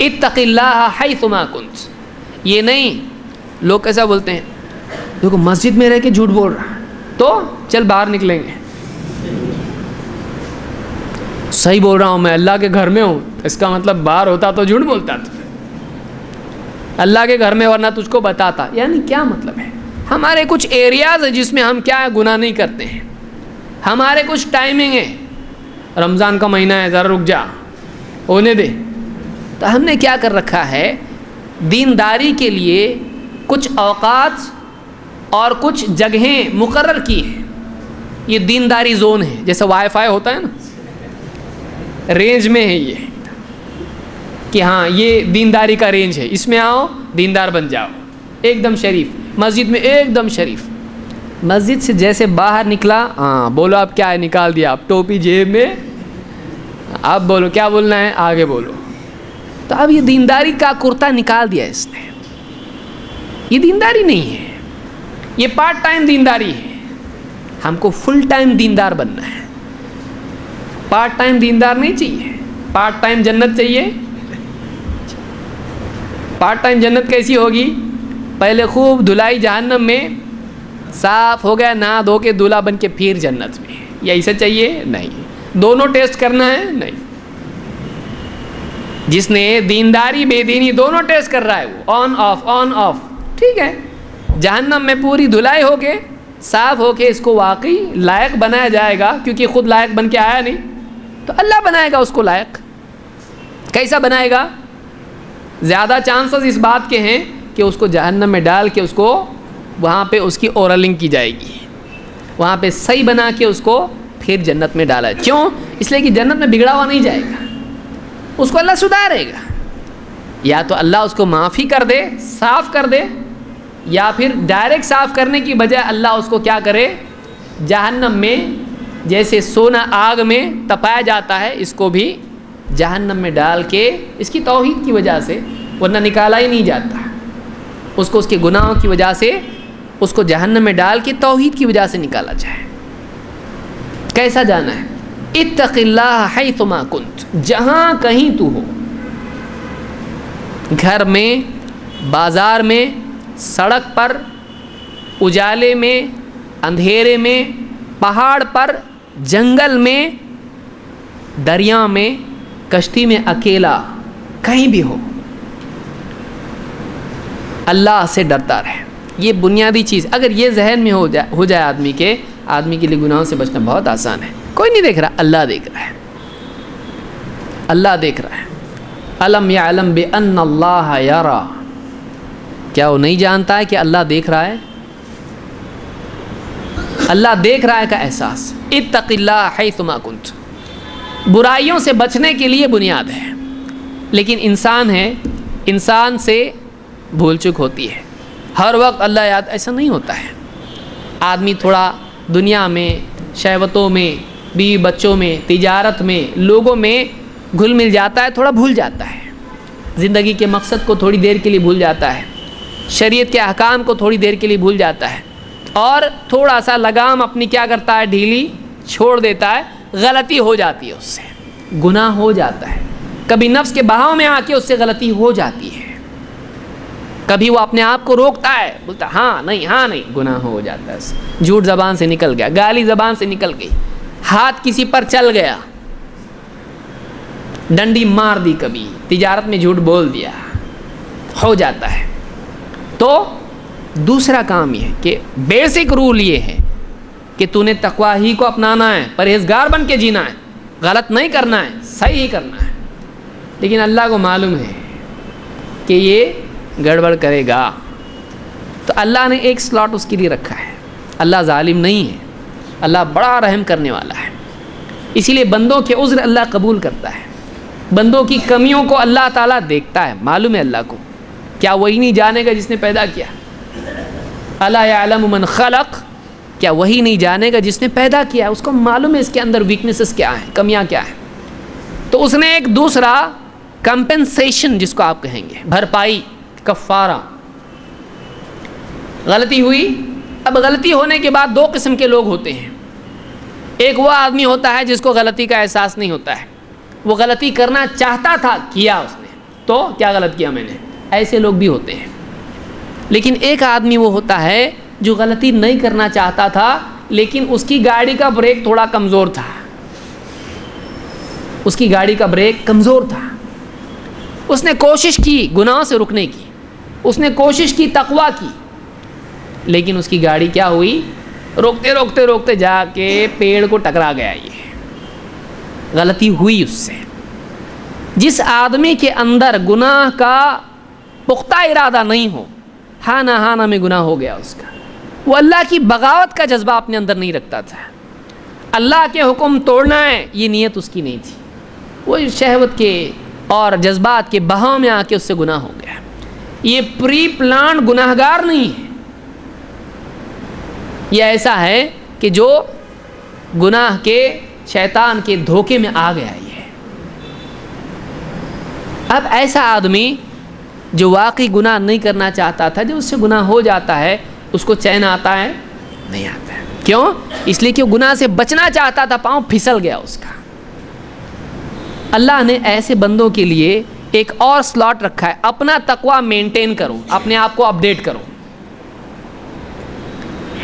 اتق اللہ حیث ما کنت، یہ نہیں لوگ کیسا بولتے ہیں، دیکھو مسجد میں رہ کے جھوٹ بول رہا تو چل باہر نکلیں گے. صحیح بول رہا ہوں، میں اللہ کے گھر میں ہوں، اس کا مطلب باہر ہوتا تو جھوٹ بولتا تھا. اللہ کے گھر میں ورنہ تجھ کو بتاتا، یعنی کیا مطلب ہے؟ ہمارے کچھ ایریاز ہیں جس میں ہم کیا گناہ نہیں کرتے ہیں، ہمارے کچھ ٹائمنگ ہے. رمضان کا مہینہ ہے، ذرا رک جا، ہونے دے. تو ہم نے کیا کر رکھا ہے، دینداری کے لیے کچھ اوقات اور کچھ جگہیں مقرر کی ہیں. یہ دینداری زون ہے، جیسے وائی فائی ہوتا ہے نا، رینج میں ہے یہ کہ ہاں یہ دینداری کا رینج ہے، اس میں آؤ دیندار بن جاؤ. ایک دم شریف، مسجد میں ایک دم شریف. مسجد سے جیسے باہر نکلا، ہاں بولو اب کیا ہے، نکال دیا اب ٹوپی جیب میں، اب بولو کیا بولنا ہے، آگے بولو. تو اب یہ دینداری کا کرتا نکال دیا اس نے. یہ دینداری نہیں ہے، یہ پارٹ ٹائم دینداری ہے. ہم کو فل ٹائم دیندار بننا ہے، پارٹ ٹائم دیندار نہیں چاہیے. پارٹ ٹائم جنت چاہیے. پارٹ ٹائم جنت کیسی ہوگی؟ پہلے خوب دھلائی جہنم میں، صاف ہو گیا، نہا دھو کے دلہا بن کے پھر جنت میں. یہ ایسا چاہیے؟ نہیں. دونوں ٹیسٹ کرنا ہے؟ نہیں. جس نے دینداری بے دینی دونوں ٹیسٹ کر رہا ہے، وہ آن آف آن آف، ٹھیک ہے. جہنم میں پوری دھلائی ہو کے صاف ہو کے اس کو واقعی لائق بنایا جائے گا، کیونکہ خود لائق بن کے آیا نہیں، تو اللہ بنائے گا اس کو لائق. کیسا بنائے گا؟ زیادہ چانسز اس بات کے ہیں کہ اس کو جہنم میں ڈال کے اس کو وہاں پہ اس کی اورلنگ کی جائے گی، وہاں پہ صحیح بنا کے اس کو پھر جنت میں ڈالا. کیوں؟ اس لیے کہ جنت میں بگڑا ہوا نہیں جائے گا. اس کو اللہ سدھارے گا. یا تو اللہ اس کو معافی کر دے, صاف کر دے, یا پھر ڈائریکٹ صاف کرنے کی بجائے اللہ اس کو کیا کرے, جہنم میں جیسے سونا آگ میں تپایا جاتا ہے, اس کو بھی جہنم میں ڈال کے اس کی توحید کی وجہ سے, ورنہ نکالا ہی نہیں جاتا, اس کو اس کے گناہوں کی وجہ سے اس کو جہنم میں ڈال کے توحید کی وجہ سے نکالا جائے. کیسا جانا ہے؟ اتق اللہ حیثما کنت, جہاں کہیں تو ہو, گھر میں, بازار میں, سڑک پر, اجالے میں, اندھیرے میں, پہاڑ پر, جنگل میں, دریا میں, کشتی میں, اکیلا, کہیں بھی ہو, اللہ سے ڈرتا رہے. یہ بنیادی چیز اگر یہ ذہن میں ہو جائے آدمی کے لیے گناہوں سے بچنا بہت آسان ہے. کوئی نہیں دیکھ رہا, اللہ دیکھ رہا ہے, اللہ دیکھ رہا ہے. الم یعلم بان اللہ یرا, کیا وہ نہیں جانتا ہے کہ اللہ دیکھ رہا ہے؟ اللہ دیکھ رہا ہے کا احساس. اتق اللہ حیثما کنت, برائیوں سے بچنے کے لیے بنیاد ہے. لیکن انسان ہے, انسان سے بھول چک ہوتی ہے, ہر وقت اللہ یاد, ایسا نہیں ہوتا ہے. آدمی تھوڑا دنیا میں, شہوتوں میں, بیوی بچوں میں, تجارت میں, لوگوں میں گھل مل جاتا ہے, تھوڑا بھول جاتا ہے, زندگی کے مقصد کو تھوڑی دیر کے لیے بھول جاتا ہے, شریعت کے احکام کو تھوڑی دیر کے لیے بھول جاتا ہے, اور تھوڑا سا لگام اپنی کیا کرتا ہے, ڈھیلی چھوڑ دیتا ہے, غلطی ہو جاتی ہے, اس سے گناہ ہو جاتا ہے. کبھی نفس کے بہاؤ میں آ کے اس سے غلطی ہو جاتی ہے, کبھی وہ اپنے آپ کو روکتا ہے, بولتا ہاں نہیں, گناہ ہو جاتا ہے. جھوٹ زبان سے نکل گیا, گالی زبان سے نکل گئی, ہاتھ کسی پر چل گیا, ڈنڈی مار دی, کبھی تجارت میں جھوٹ بول دیا, ہو جاتا ہے. تو دوسرا کام یہ ہے کہ بیسک رول یہ ہے کہ تو نے تقوی ہی کو اپنانا ہے, پرہیزگار بن کے جینا ہے, غلط نہیں کرنا ہے, صحیح ہی کرنا ہے. لیکن اللہ کو معلوم ہے کہ یہ گڑبڑ کرے گا, تو اللہ نے ایک سلاٹ اس کے لیے رکھا ہے. اللہ ظالم نہیں ہے, اللہ بڑا رحم کرنے والا ہے. اسی لیے بندوں کے عذر اللہ قبول کرتا ہے, بندوں کی کمیوں کو اللہ تعالیٰ دیکھتا ہے, معلوم ہے اللہ کو. کیا وہی نہیں جانے گا جس نے پیدا کیا؟ الا یعلم من خلق, کیا وہی نہیں جانے گا جس نے پیدا کیا؟ اس کو معلوم ہے اس کے اندر ویکنیسز کیا ہیں, کمیاں کیا ہیں. تو اس نے ایک دوسرا کمپنسیشن, جس کو آپ کہیں گے بھرپائی, کفارہ. غلطی ہوئی, اب غلطی ہونے کے بعد دو قسم کے لوگ ہوتے ہیں. ایک وہ آدمی ہوتا ہے جس کو غلطی کا احساس نہیں ہوتا ہے, وہ غلطی کرنا چاہتا تھا, کیا اس نے, تو کیا غلط کیا میں نے, ایسے لوگ بھی ہوتے ہیں. لیکن ایک آدمی وہ ہوتا ہے جو غلطی نہیں کرنا چاہتا تھا, لیکن اس کی گاڑی کا بریک تھوڑا کمزور تھا, اس کی گاڑی کا بریک کمزور تھا. اس نے کوشش کی گناہوں سے رکنے کی, اس نے کوشش کی تقویٰ کی, لیکن اس کی گاڑی کیا ہوئی, روکتے جا کے پیڑ کو ٹکرا گیا. یہ غلطی ہوئی اس سے. جس آدمی کے اندر گناہ کا پختہ ارادہ نہیں ہو, ہانا میں گناہ ہو گیا اس کا, وہ اللہ کی بغاوت کا جذبہ اپنے اندر نہیں رکھتا تھا, اللہ کے حکم توڑنا ہے یہ نیت اس کی نہیں تھی, وہ شہوت کے اور جذبات کے بہاؤ میں آ کے اس سے گناہ ہو گیا. یہ پری پلانڈ گناہگار نہیں ہے, یہ ایسا ہے کہ جو گناہ کے شیطان کے دھوکے میں آ گیا. یہ اب ایسا آدمی جو واقعی گناہ نہیں کرنا چاہتا تھا, جب اس سے گناہ ہو جاتا ہے اس کو چین آتا ہے, نہیں آتا ہے. کیوں؟ اس لیے کہ وہ گناہ سے بچنا چاہتا تھا, پاؤں پھسل گیا اس کا. اللہ نے ایسے بندوں کے لیے ایک اور سلاٹ رکھا ہے, اپنا تقوی مینٹین کرو, اپنے آپ کو اپڈیٹ کرو,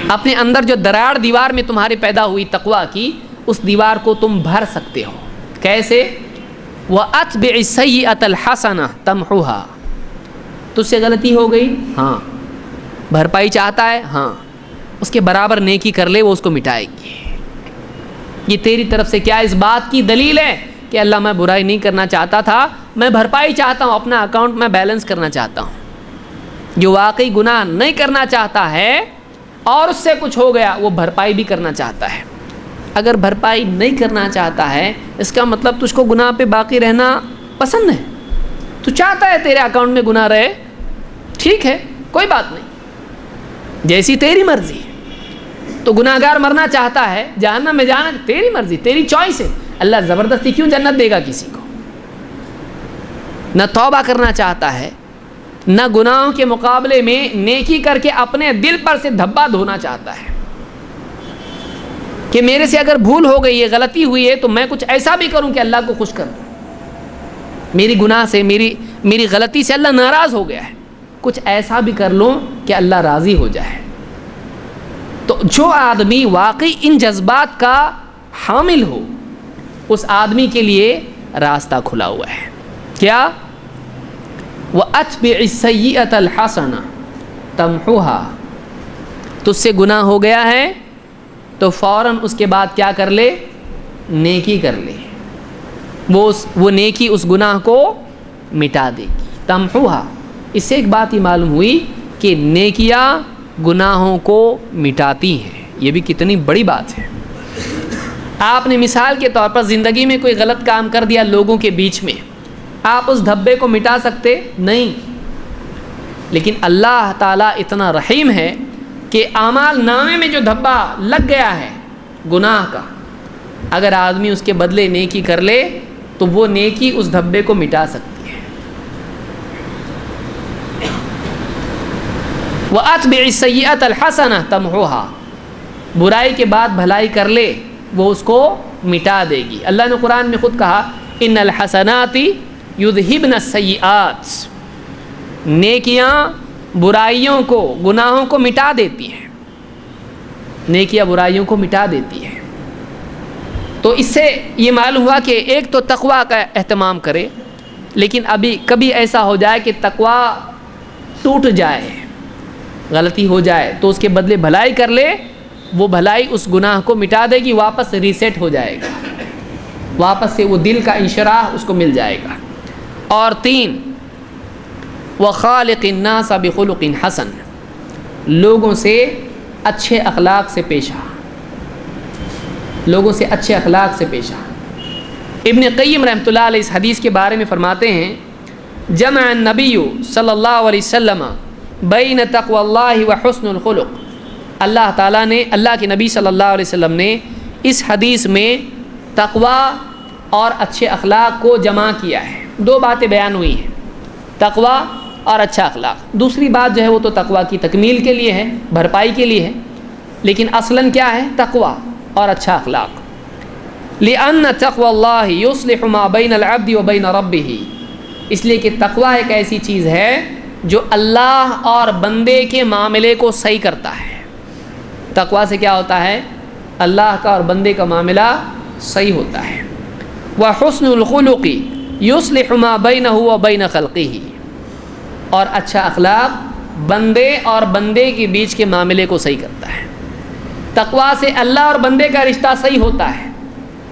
اپنے اندر جو دراڑ دیوار میں تمہارے پیدا ہوئی تقوی کی, اس دیوار کو تم بھر سکتے ہو. کیسے؟ وَأَتْبِعِ السَّيِّئَةَ الْحَسَنَةَ تَمْحُوهَا, تجھ سے غلطی ہو گئی, ہاں, بھرپائی چاہتا ہے, ہاں, اس کے برابر نیکی کر لے, وہ اس کو مٹائے گی. یہ تیری طرف سے کیا اس بات کی دلیل ہے کہ اللہ میں برائی نہیں کرنا چاہتا تھا, میں بھرپائی چاہتا ہوں, اپنا اکاؤنٹ میں بیلنس کرنا چاہتا ہوں. جو واقعی گناہ نہیں کرنا چاہتا ہے اور اس سے کچھ ہو گیا, وہ بھرپائی بھی کرنا چاہتا ہے. اگر بھرپائی نہیں کرنا چاہتا ہے, اس کا مطلب تجھ کو گناہ پہ باقی رہنا پسند ہے، تو چاہتا ہے تیرے اکاؤنٹ میں گناہ رہے، ٹھیک ہے، کوئی بات نہیں، جیسی تیری مرضی ہے۔ تو گناہ گار مرنا چاہتا ہے، جہنم میں جانا، تیری مرضی، تیری چوائس ہے۔ اللہ زبردستی کیوں جنت دے گا کسی کو؟ نہ توبہ کرنا چاہتا ہے، نہ گناہوں کے مقابلے میں نیکی کر کے اپنے دل پر سے دھبا دھونا چاہتا ہے کہ میرے سے اگر بھول ہو گئی ہے، غلطی ہوئی ہے، تو میں کچھ ایسا بھی کروں کہ اللہ کو خوش کر دوں، میری گناہ سے، میری غلطی سے اللہ ناراض ہو گیا ہے، کچھ ایسا بھی کر لوں کہ اللہ راضی ہو جائے۔ تو جو آدمی واقعی ان جذبات کا حامل ہو، اس آدمی کے لیے راستہ کھلا ہوا ہے۔ کیا؟ وَأَتْبِعِ السَّيِّئَةَ الْحَسَنَةَ تَمْحُوهَا، تجھ سے گناہ ہو گیا ہے تو فوراً اس کے بعد کیا کر لے؟ نیکی کر لے، وہ نیکی اس گناہ کو مٹا دے گی۔ تمحوها، اس سے ایک بات ہی معلوم ہوئی کہ نیکیاں گناہوں کو مٹاتی ہیں۔ یہ بھی کتنی بڑی بات ہے۔ آپ نے مثال کے طور پر زندگی میں کوئی غلط کام کر دیا لوگوں کے بیچ میں، آپ اس دھبے کو مٹا سکتے نہیں، لیکن اللہ تعالیٰ اتنا رحیم ہے کہ اعمال نامے میں جو دھبا لگ گیا ہے گناہ کا، اگر آدمی اس کے بدلے نیکی کر لے تو وہ نیکی اس دھبے کو مٹا سکتی ہے۔ وَأَتْبِعِ السَّيِّئَةَ الْحَسَنَةَ تَمْحُوهَا، برائی کے بعد بھلائی کر لے، وہ اس کو مٹا دے گی۔ اللہ نے قرآن میں خود کہا ان الحسنات یذہبن السیئات، نیکیاں برائیوں کو، گناہوں کو مٹا دیتی ہیں، نیکیاں برائیوں کو مٹا دیتی ہیں۔ تو اس سے یہ معلوم ہوا کہ ایک تو تقویٰ کا اہتمام کرے، لیکن ابھی کبھی ایسا ہو جائے کہ تقویٰ ٹوٹ جائے، غلطی ہو جائے، تو اس کے بدلے بھلائی کر لے، وہ بھلائی اس گناہ کو مٹا دے گی، واپس ریسیٹ ہو جائے گا، واپس سے وہ دل کا انشراح اس کو مل جائے گا۔ اور 3، وَخَالِقِ النَّاسَ بِخُلُقٍ حَسَنٍ، لوگوں سے اچھے اخلاق سے پیش آ، لوگوں سے اچھے اخلاق سے پیش آ۔ ابن قیم رحمۃ اللہ علیہ اس حدیث کے بارے میں فرماتے ہیں جمع النبی صلی اللہ علیہ وسلم بین تقوی اللہ و حسن الخلق، اللہ تعالیٰ نے، اللہ کے نبی صلی اللہ علیہ وسلم نے اس حدیث میں تقوی اور اچھے اخلاق کو جمع کیا ہے۔ 2 باتیں بیان ہوئی ہیں، تقوی اور اچھا اخلاق۔ دوسری بات جو ہے وہ تو تقوی کی تکمیل کے لیے ہے، بھرپائی کے لیے ہے، لیکن اصلاً کیا ہے؟ تقوی اور اچھا اخلاق۔ لِأَنَّ تَقْوَى اللَّهِ يُصْلِحُ مَا بَيْنَ الْعَبْدِ وَبَيْنَ رَبِّهِ، اس لیے کہ تقوی ایک ایسی چیز ہے جو اللہ اور بندے کے معاملے کو صحیح کرتا ہے۔ تقوی سے کیا ہوتا ہے؟ اللہ کا اور بندے کا معاملہ صحیح ہوتا ہے۔ وَحُسْنُ الْخُلُقِ يُصْلِحُ مَا بَيْنَهُ وَبَيْنَ خَلْقِهِ، اور اچھا اخلاق بندے اور بندے کے بیچ کے معاملے کو صحیح کرتا ہے۔ تقوی سے اللہ اور بندے کا رشتہ صحیح ہوتا ہے،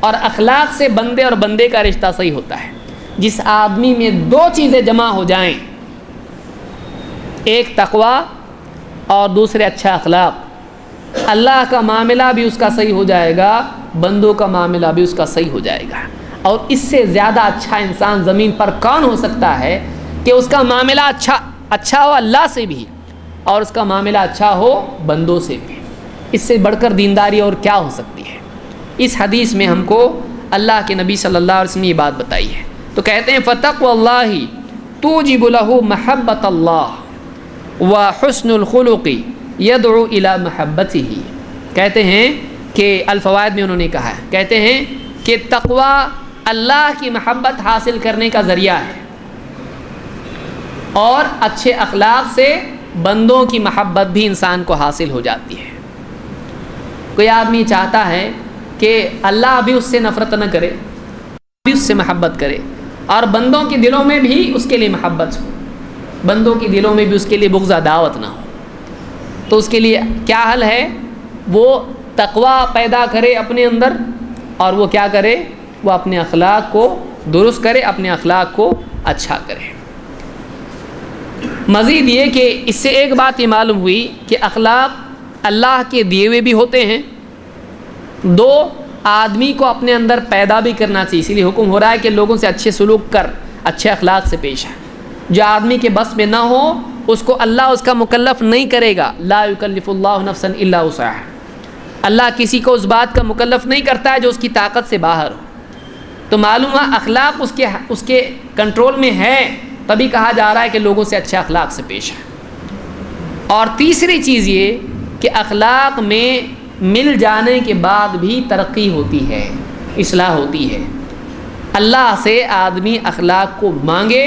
اور اخلاق سے بندے اور بندے کا رشتہ صحیح ہوتا ہے۔ جس آدمی میں 2 چیزیں جمع ہو جائیں، ایک تقوی اور دوسرے اچھا اخلاق، اللہ کا معاملہ بھی اس کا صحیح ہو جائے گا، بندوں کا معاملہ بھی اس کا صحیح ہو جائے گا۔ اور اس سے زیادہ اچھا انسان زمین پر کون ہو سکتا ہے کہ اس کا معاملہ اچھا ہو اللہ سے بھی، اور اس کا معاملہ اچھا ہو بندوں سے بھی۔ اس سے بڑھ کر دینداری اور کیا ہو سکتی ہے؟ اس حدیث میں ہم کو اللہ کے نبی صلی اللہ علیہ وسلم نے یہ بات بتائی ہے۔ تو کہتے ہیں فَتَقْوَى اللَّهِ تُوجِبُ لَهُ مَحَبَّةَ اللَّهِ وَحُسْنُ الْخُلُقِ يَدْعُو إِلَى مَحَبَّتِهِ، کہتے ہیں کہ الفوائد میں انہوں نے کہا ہے، کہتے ہیں کہ تقوی اللہ کی محبت حاصل کرنے کا ذریعہ ہے، اور اچھے اخلاق سے بندوں کی محبت بھی انسان کو حاصل ہو جاتی ہے۔ کوئی آدمی چاہتا ہے کہ اللہ بھی اس سے نفرت نہ کرے، بھی اس سے محبت کرے، اور بندوں کے دلوں میں بھی اس کے لیے محبت ہو، بندوں کے دلوں میں بھی اس کے لیے بغض عداوت نہ ہو، تو اس کے لیے کیا حل ہے؟ وہ تقوی پیدا کرے اپنے اندر، اور وہ کیا کرے؟ وہ اپنے اخلاق کو درست کرے، اپنے اخلاق کو اچھا کرے۔ مزید یہ کہ اس سے ایک بات یہ معلوم ہوئی کہ اخلاق اللہ کے دیے ہوئے بھی ہوتے ہیں، 2 آدمی کو اپنے اندر پیدا بھی کرنا چاہیے، اسی لیے حکم ہو رہا ہے کہ لوگوں سے اچھے سلوک کر، اچھے اخلاق سے پیش آئے. جو آدمی کے بس میں نہ ہو اس کو اللہ اس کا مکلف نہیں کرے گا. لا یکلف اللہ نفسا الا وسعها. اللہ کسی کو اس بات کا مکلف نہیں کرتا ہے جو اس کی طاقت سے باہر ہو. تو معلوم ہے اخلاق اس کے کنٹرول میں ہے، تبھی کہا جا رہا ہے کہ لوگوں سے اچھے اخلاق سے پیش آئے. اور تیسری چیز یہ کہ اخلاق میں مل جانے کے بعد بھی ترقی ہوتی ہے، اصلاح ہوتی ہے. اللہ سے آدمی اخلاق کو مانگے،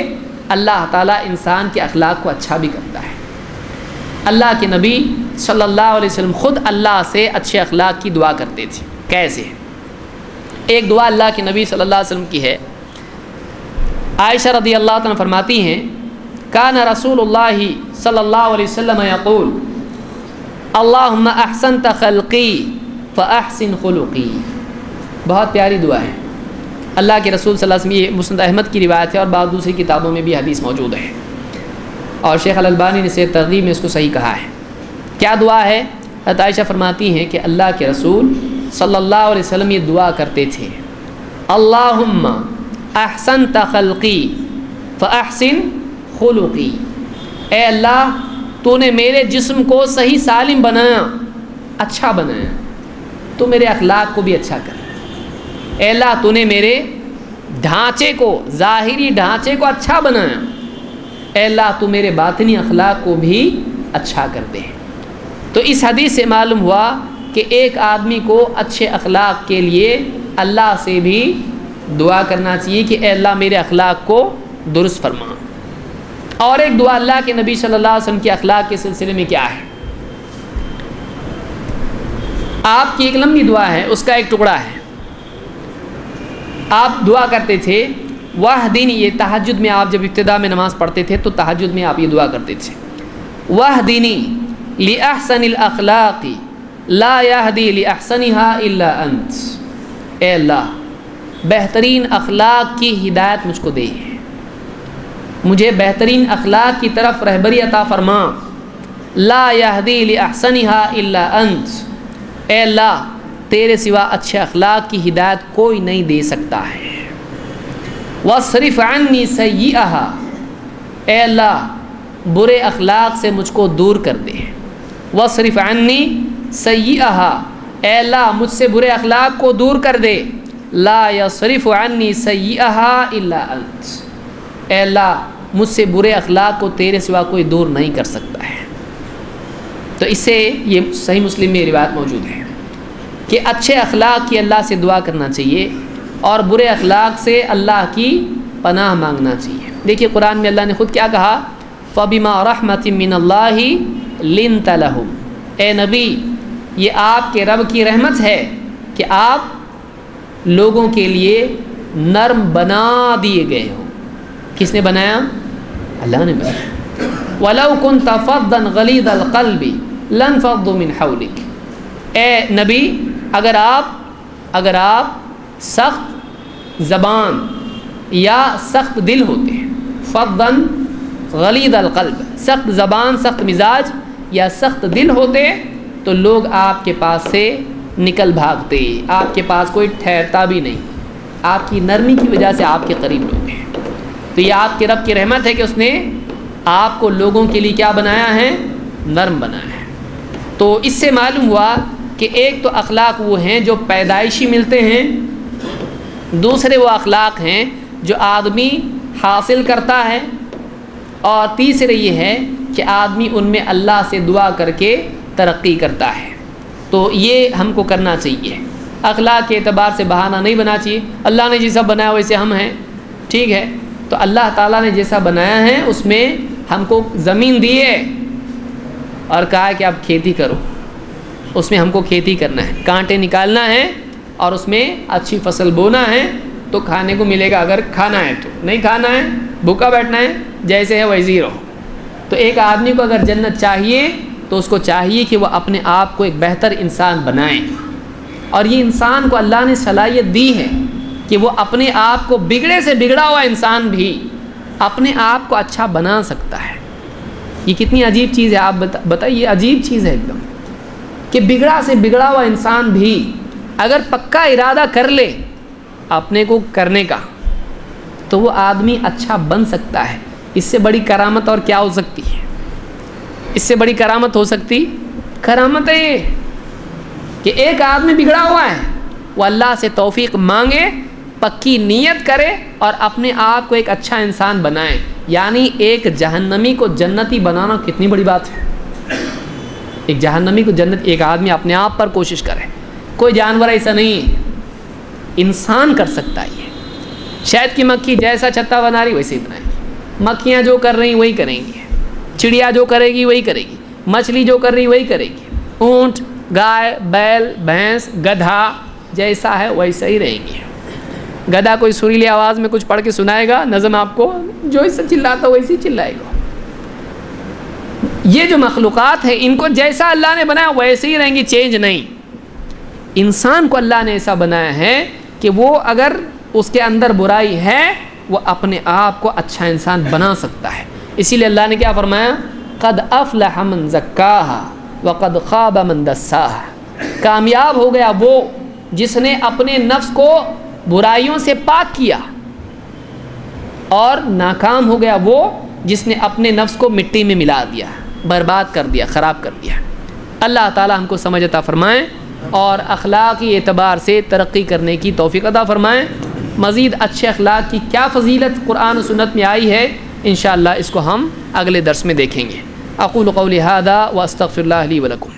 اللہ تعالیٰ انسان کے اخلاق کو اچھا بھی کرتا ہے. اللہ کے نبی صلی اللہ علیہ وسلم خود اللہ سے اچھے اخلاق کی دعا کرتے تھے. کیسے؟ ایک دعا اللہ کے نبی صلی اللہ علیہ وسلم کی ہے. عائشہ رضی اللہ عنہ فرماتی ہیں کان رسول اللہ صلی اللہ علیہ وسلم یقول اللہم احسنت خلقی فاحسن خلقی. بہت پیاری دعا ہے. اللہ کے رسول صلی اللہ علیہ وسلم، یہ مسند احمد کی روایت ہے اور بعض دوسری کتابوں میں بھی حدیث موجود ہے، اور شیخ الالبانی نے اسے ترغیب میں اس کو صحیح کہا ہے. کیا دعا ہے؟ حضرت عائشہ فرماتی ہیں کہ اللہ کے رسول صلی اللہ علیہ وسلم یہ دعا کرتے تھے اللہم احسنت خلقی فاحسن خلقی. اے اللہ تو نے میرے جسم کو صحیح سالم بنایا، اچھا بنایا، تو میرے اخلاق کو بھی اچھا کر. اے اللہ تو نے میرے ڈھانچے کو، ظاہری ڈھانچے کو اچھا بنایا، اے اللہ تو میرے باطنی اخلاق کو بھی اچھا کر دے. تو اس حدیث سے معلوم ہوا کہ ایک آدمی کو اچھے اخلاق کے لیے اللہ سے بھی دعا کرنا چاہیے کہ اے اللہ میرے اخلاق کو درست فرما. اور ایک دعا اللہ کے نبی صلی اللہ علیہ وسلم کے اخلاق کے سلسلے میں کیا ہے؟ آپ کی ایک لمبی دعا ہے، اس کا ایک ٹکڑا ہے. آپ دعا کرتے تھے واہدنی، یہ تہجد میں آپ جب ابتدا میں نماز پڑھتے تھے تو تہجد میں آپ یہ دعا کرتے تھے واہدنی لأحسن الاخلاق لا یہدی لأحسنها الا انت. اے اللہ بہترین اخلاق کی ہدایت مجھ کو دے، مجھے بہترین اخلاق کی طرف رہبری عطا فرما. لا یہدی لأحسنها الا انت. اے اللہ تیرے سوا اچھے اخلاق کی ہدایت کوئی نہیں دے سکتا ہے. واصرف عنی سیئها. اے اللہ برے اخلاق سے مجھ کو دور کر دے. واصرف عنی سیئها. اے اللہ مجھ سے برے اخلاق کو دور کر دے. لا یصرف عنی سیئها الا انت. اے اللہ مجھ سے برے اخلاق کو تیرے سوا کوئی دور نہیں کر سکتا ہے. تو اس سے یہ صحیح مسلم میں روایت موجود ہے کہ اچھے اخلاق کی اللہ سے دعا کرنا چاہیے اور برے اخلاق سے اللہ کی پناہ مانگنا چاہیے. دیکھیے قرآن میں اللہ نے خود کیا کہا، فَبِمَا رَحْمَةٍ مِّنَ اللَّهِ لِنْتَ لَهُمْ. اے نبی یہ آپ کے رب کی رحمت ہے کہ آپ لوگوں کے لیے نرم بنا دیے گئے ہو. کس نے بنایا؟ اللہ نے بنایا. وَلَوْ كُنْتَ فَضًّا غَلِيظَ الْقَلْبِ لَانفَضُّوا مِنْ حَوْلِكَ. اے نبی اگر آپ سخت زبان یا سخت دل ہوتے ہیں، فضًا غلیظ القلب، سخت زبان سخت مزاج یا سخت دل ہوتے تو لوگ آپ کے پاس سے نکل بھاگتے، آپ کے پاس کوئی ٹھہرتا بھی نہیں. آپ کی نرمی کی وجہ سے آپ کے قریب لوگ ہیں. تو یہ آپ کے رب کی رحمت ہے کہ اس نے آپ کو لوگوں کے لیے کیا بنایا ہے؟ نرم بنایا ہے. تو اس سے معلوم ہوا کہ ایک تو اخلاق وہ ہیں جو پیدائشی ملتے ہیں، دوسرے وہ اخلاق ہیں جو آدمی حاصل کرتا ہے، اور تیسرے یہ ہے کہ آدمی ان میں اللہ سے دعا کر کے ترقی کرتا ہے. تو یہ ہم کو کرنا چاہیے. اخلاق کے اعتبار سے بہانہ نہیں بنا چاہیے. اللہ نے جیسا بنایا ویسے ہم ہیں، ٹھیک ہے. تو اللہ تعالیٰ نے جیسا بنایا ہے اس میں ہم کو زمین دی ہے اور کہا کہ آپ کھیتی کرو. اس میں ہم کو کھیتی کرنا ہے، کانٹے نکالنا ہے اور اس میں اچھی فصل بونا ہے تو کھانے کو ملے گا. اگر کھانا ہے تو، نہیں کھانا ہے بھوکا بیٹھنا ہے، جیسے ہے ویسے ہی رہو. تو ایک آدمی کو اگر جنت چاہیے تو اس کو چاہیے کہ وہ اپنے آپ کو ایک بہتر انسان بنائے. اور یہ انسان کو اللہ نے صلاحیت دی ہے کہ وہ اپنے آپ کو، بگڑے سے بگڑا ہوا انسان بھی اپنے آپ کو اچھا بنا سکتا ہے. یہ کتنی عجیب چیز ہے، آپ بتائیے. عجیب چیز ہے ایک دم کہ بگڑا سے بگڑا ہوا انسان بھی اگر پکا ارادہ کر لے اپنے کو کرنے کا تو وہ آدمی اچھا بن سکتا ہے۔ اس سے بڑی کرامت اور کیا ہو سکتی ہے؟ اس سے بڑی کرامت ہو سکتی؟ کرامت ہے یہ کہ ایک آدمی بگڑا ہوا ہے، وہ اللہ سے توفیق مانگے، پکی نیت کرے اور اپنے آپ کو ایک اچھا انسان بنائے۔ یعنی ایک جہنمی کو جنتی بنانا کتنی بڑی بات ہے۔ ایک جہنمی کو جنت، ایک آدمی اپنے آپ پر کوشش کرے۔ کوئی جانور ایسا نہیں ہے، انسان کر سکتا ہے یہ۔ شہد کی مکھی جیسا چھتا بنا رہی ویسے ہی بنائے گی، مکھیاں جو کر رہی وہی کریں گی، چڑیا جو کرے گی وہی کرے گی، مچھلی جو کر رہی وہی کرے گی، اونٹ، گائے، بیل، بھینس، گدھا جیسا ہے ویسا ہی رہیں گی۔ گدھا کوئی سریلی آواز میں کچھ پڑھ کے سنائے گا نظم آپ کو، جو اس سے چلاتا ویسے ہی چلائے گا۔ یہ جو مخلوقات ہیں ان کو جیسا اللہ نے بنایا ویسے ہی رہیں گی، چینج نہیں۔ انسان کو اللہ نے ایسا بنایا ہے کہ وہ اگر اس کے اندر برائی ہے وہ اپنے آپ کو اچھا انسان بنا سکتا ہے۔ اسی لیے اللہ نے کیا فرمایا؟ قد افلح من زکاہا وقد خاب من دساہا۔ کامیاب ہو گیا وہ جس نے اپنے نفس کو برائیوں سے پاک کیا، اور ناکام ہو گیا وہ جس نے اپنے نفس کو مٹی میں ملا دیا، برباد کر دیا، خراب کر دیا۔ اللہ تعالی ہم کو سمجھ عطا فرمائیں اور اخلاقی اعتبار سے ترقی کرنے کی توفیق عطا فرمائیں۔ مزید اچھے اخلاق کی کیا فضیلت قرآن و سنت میں آئی ہے انشاءاللہ اس کو ہم اگلے درس میں دیکھیں گے۔ اقول قولی ھذا واستغفر اللہ لی ولکم۔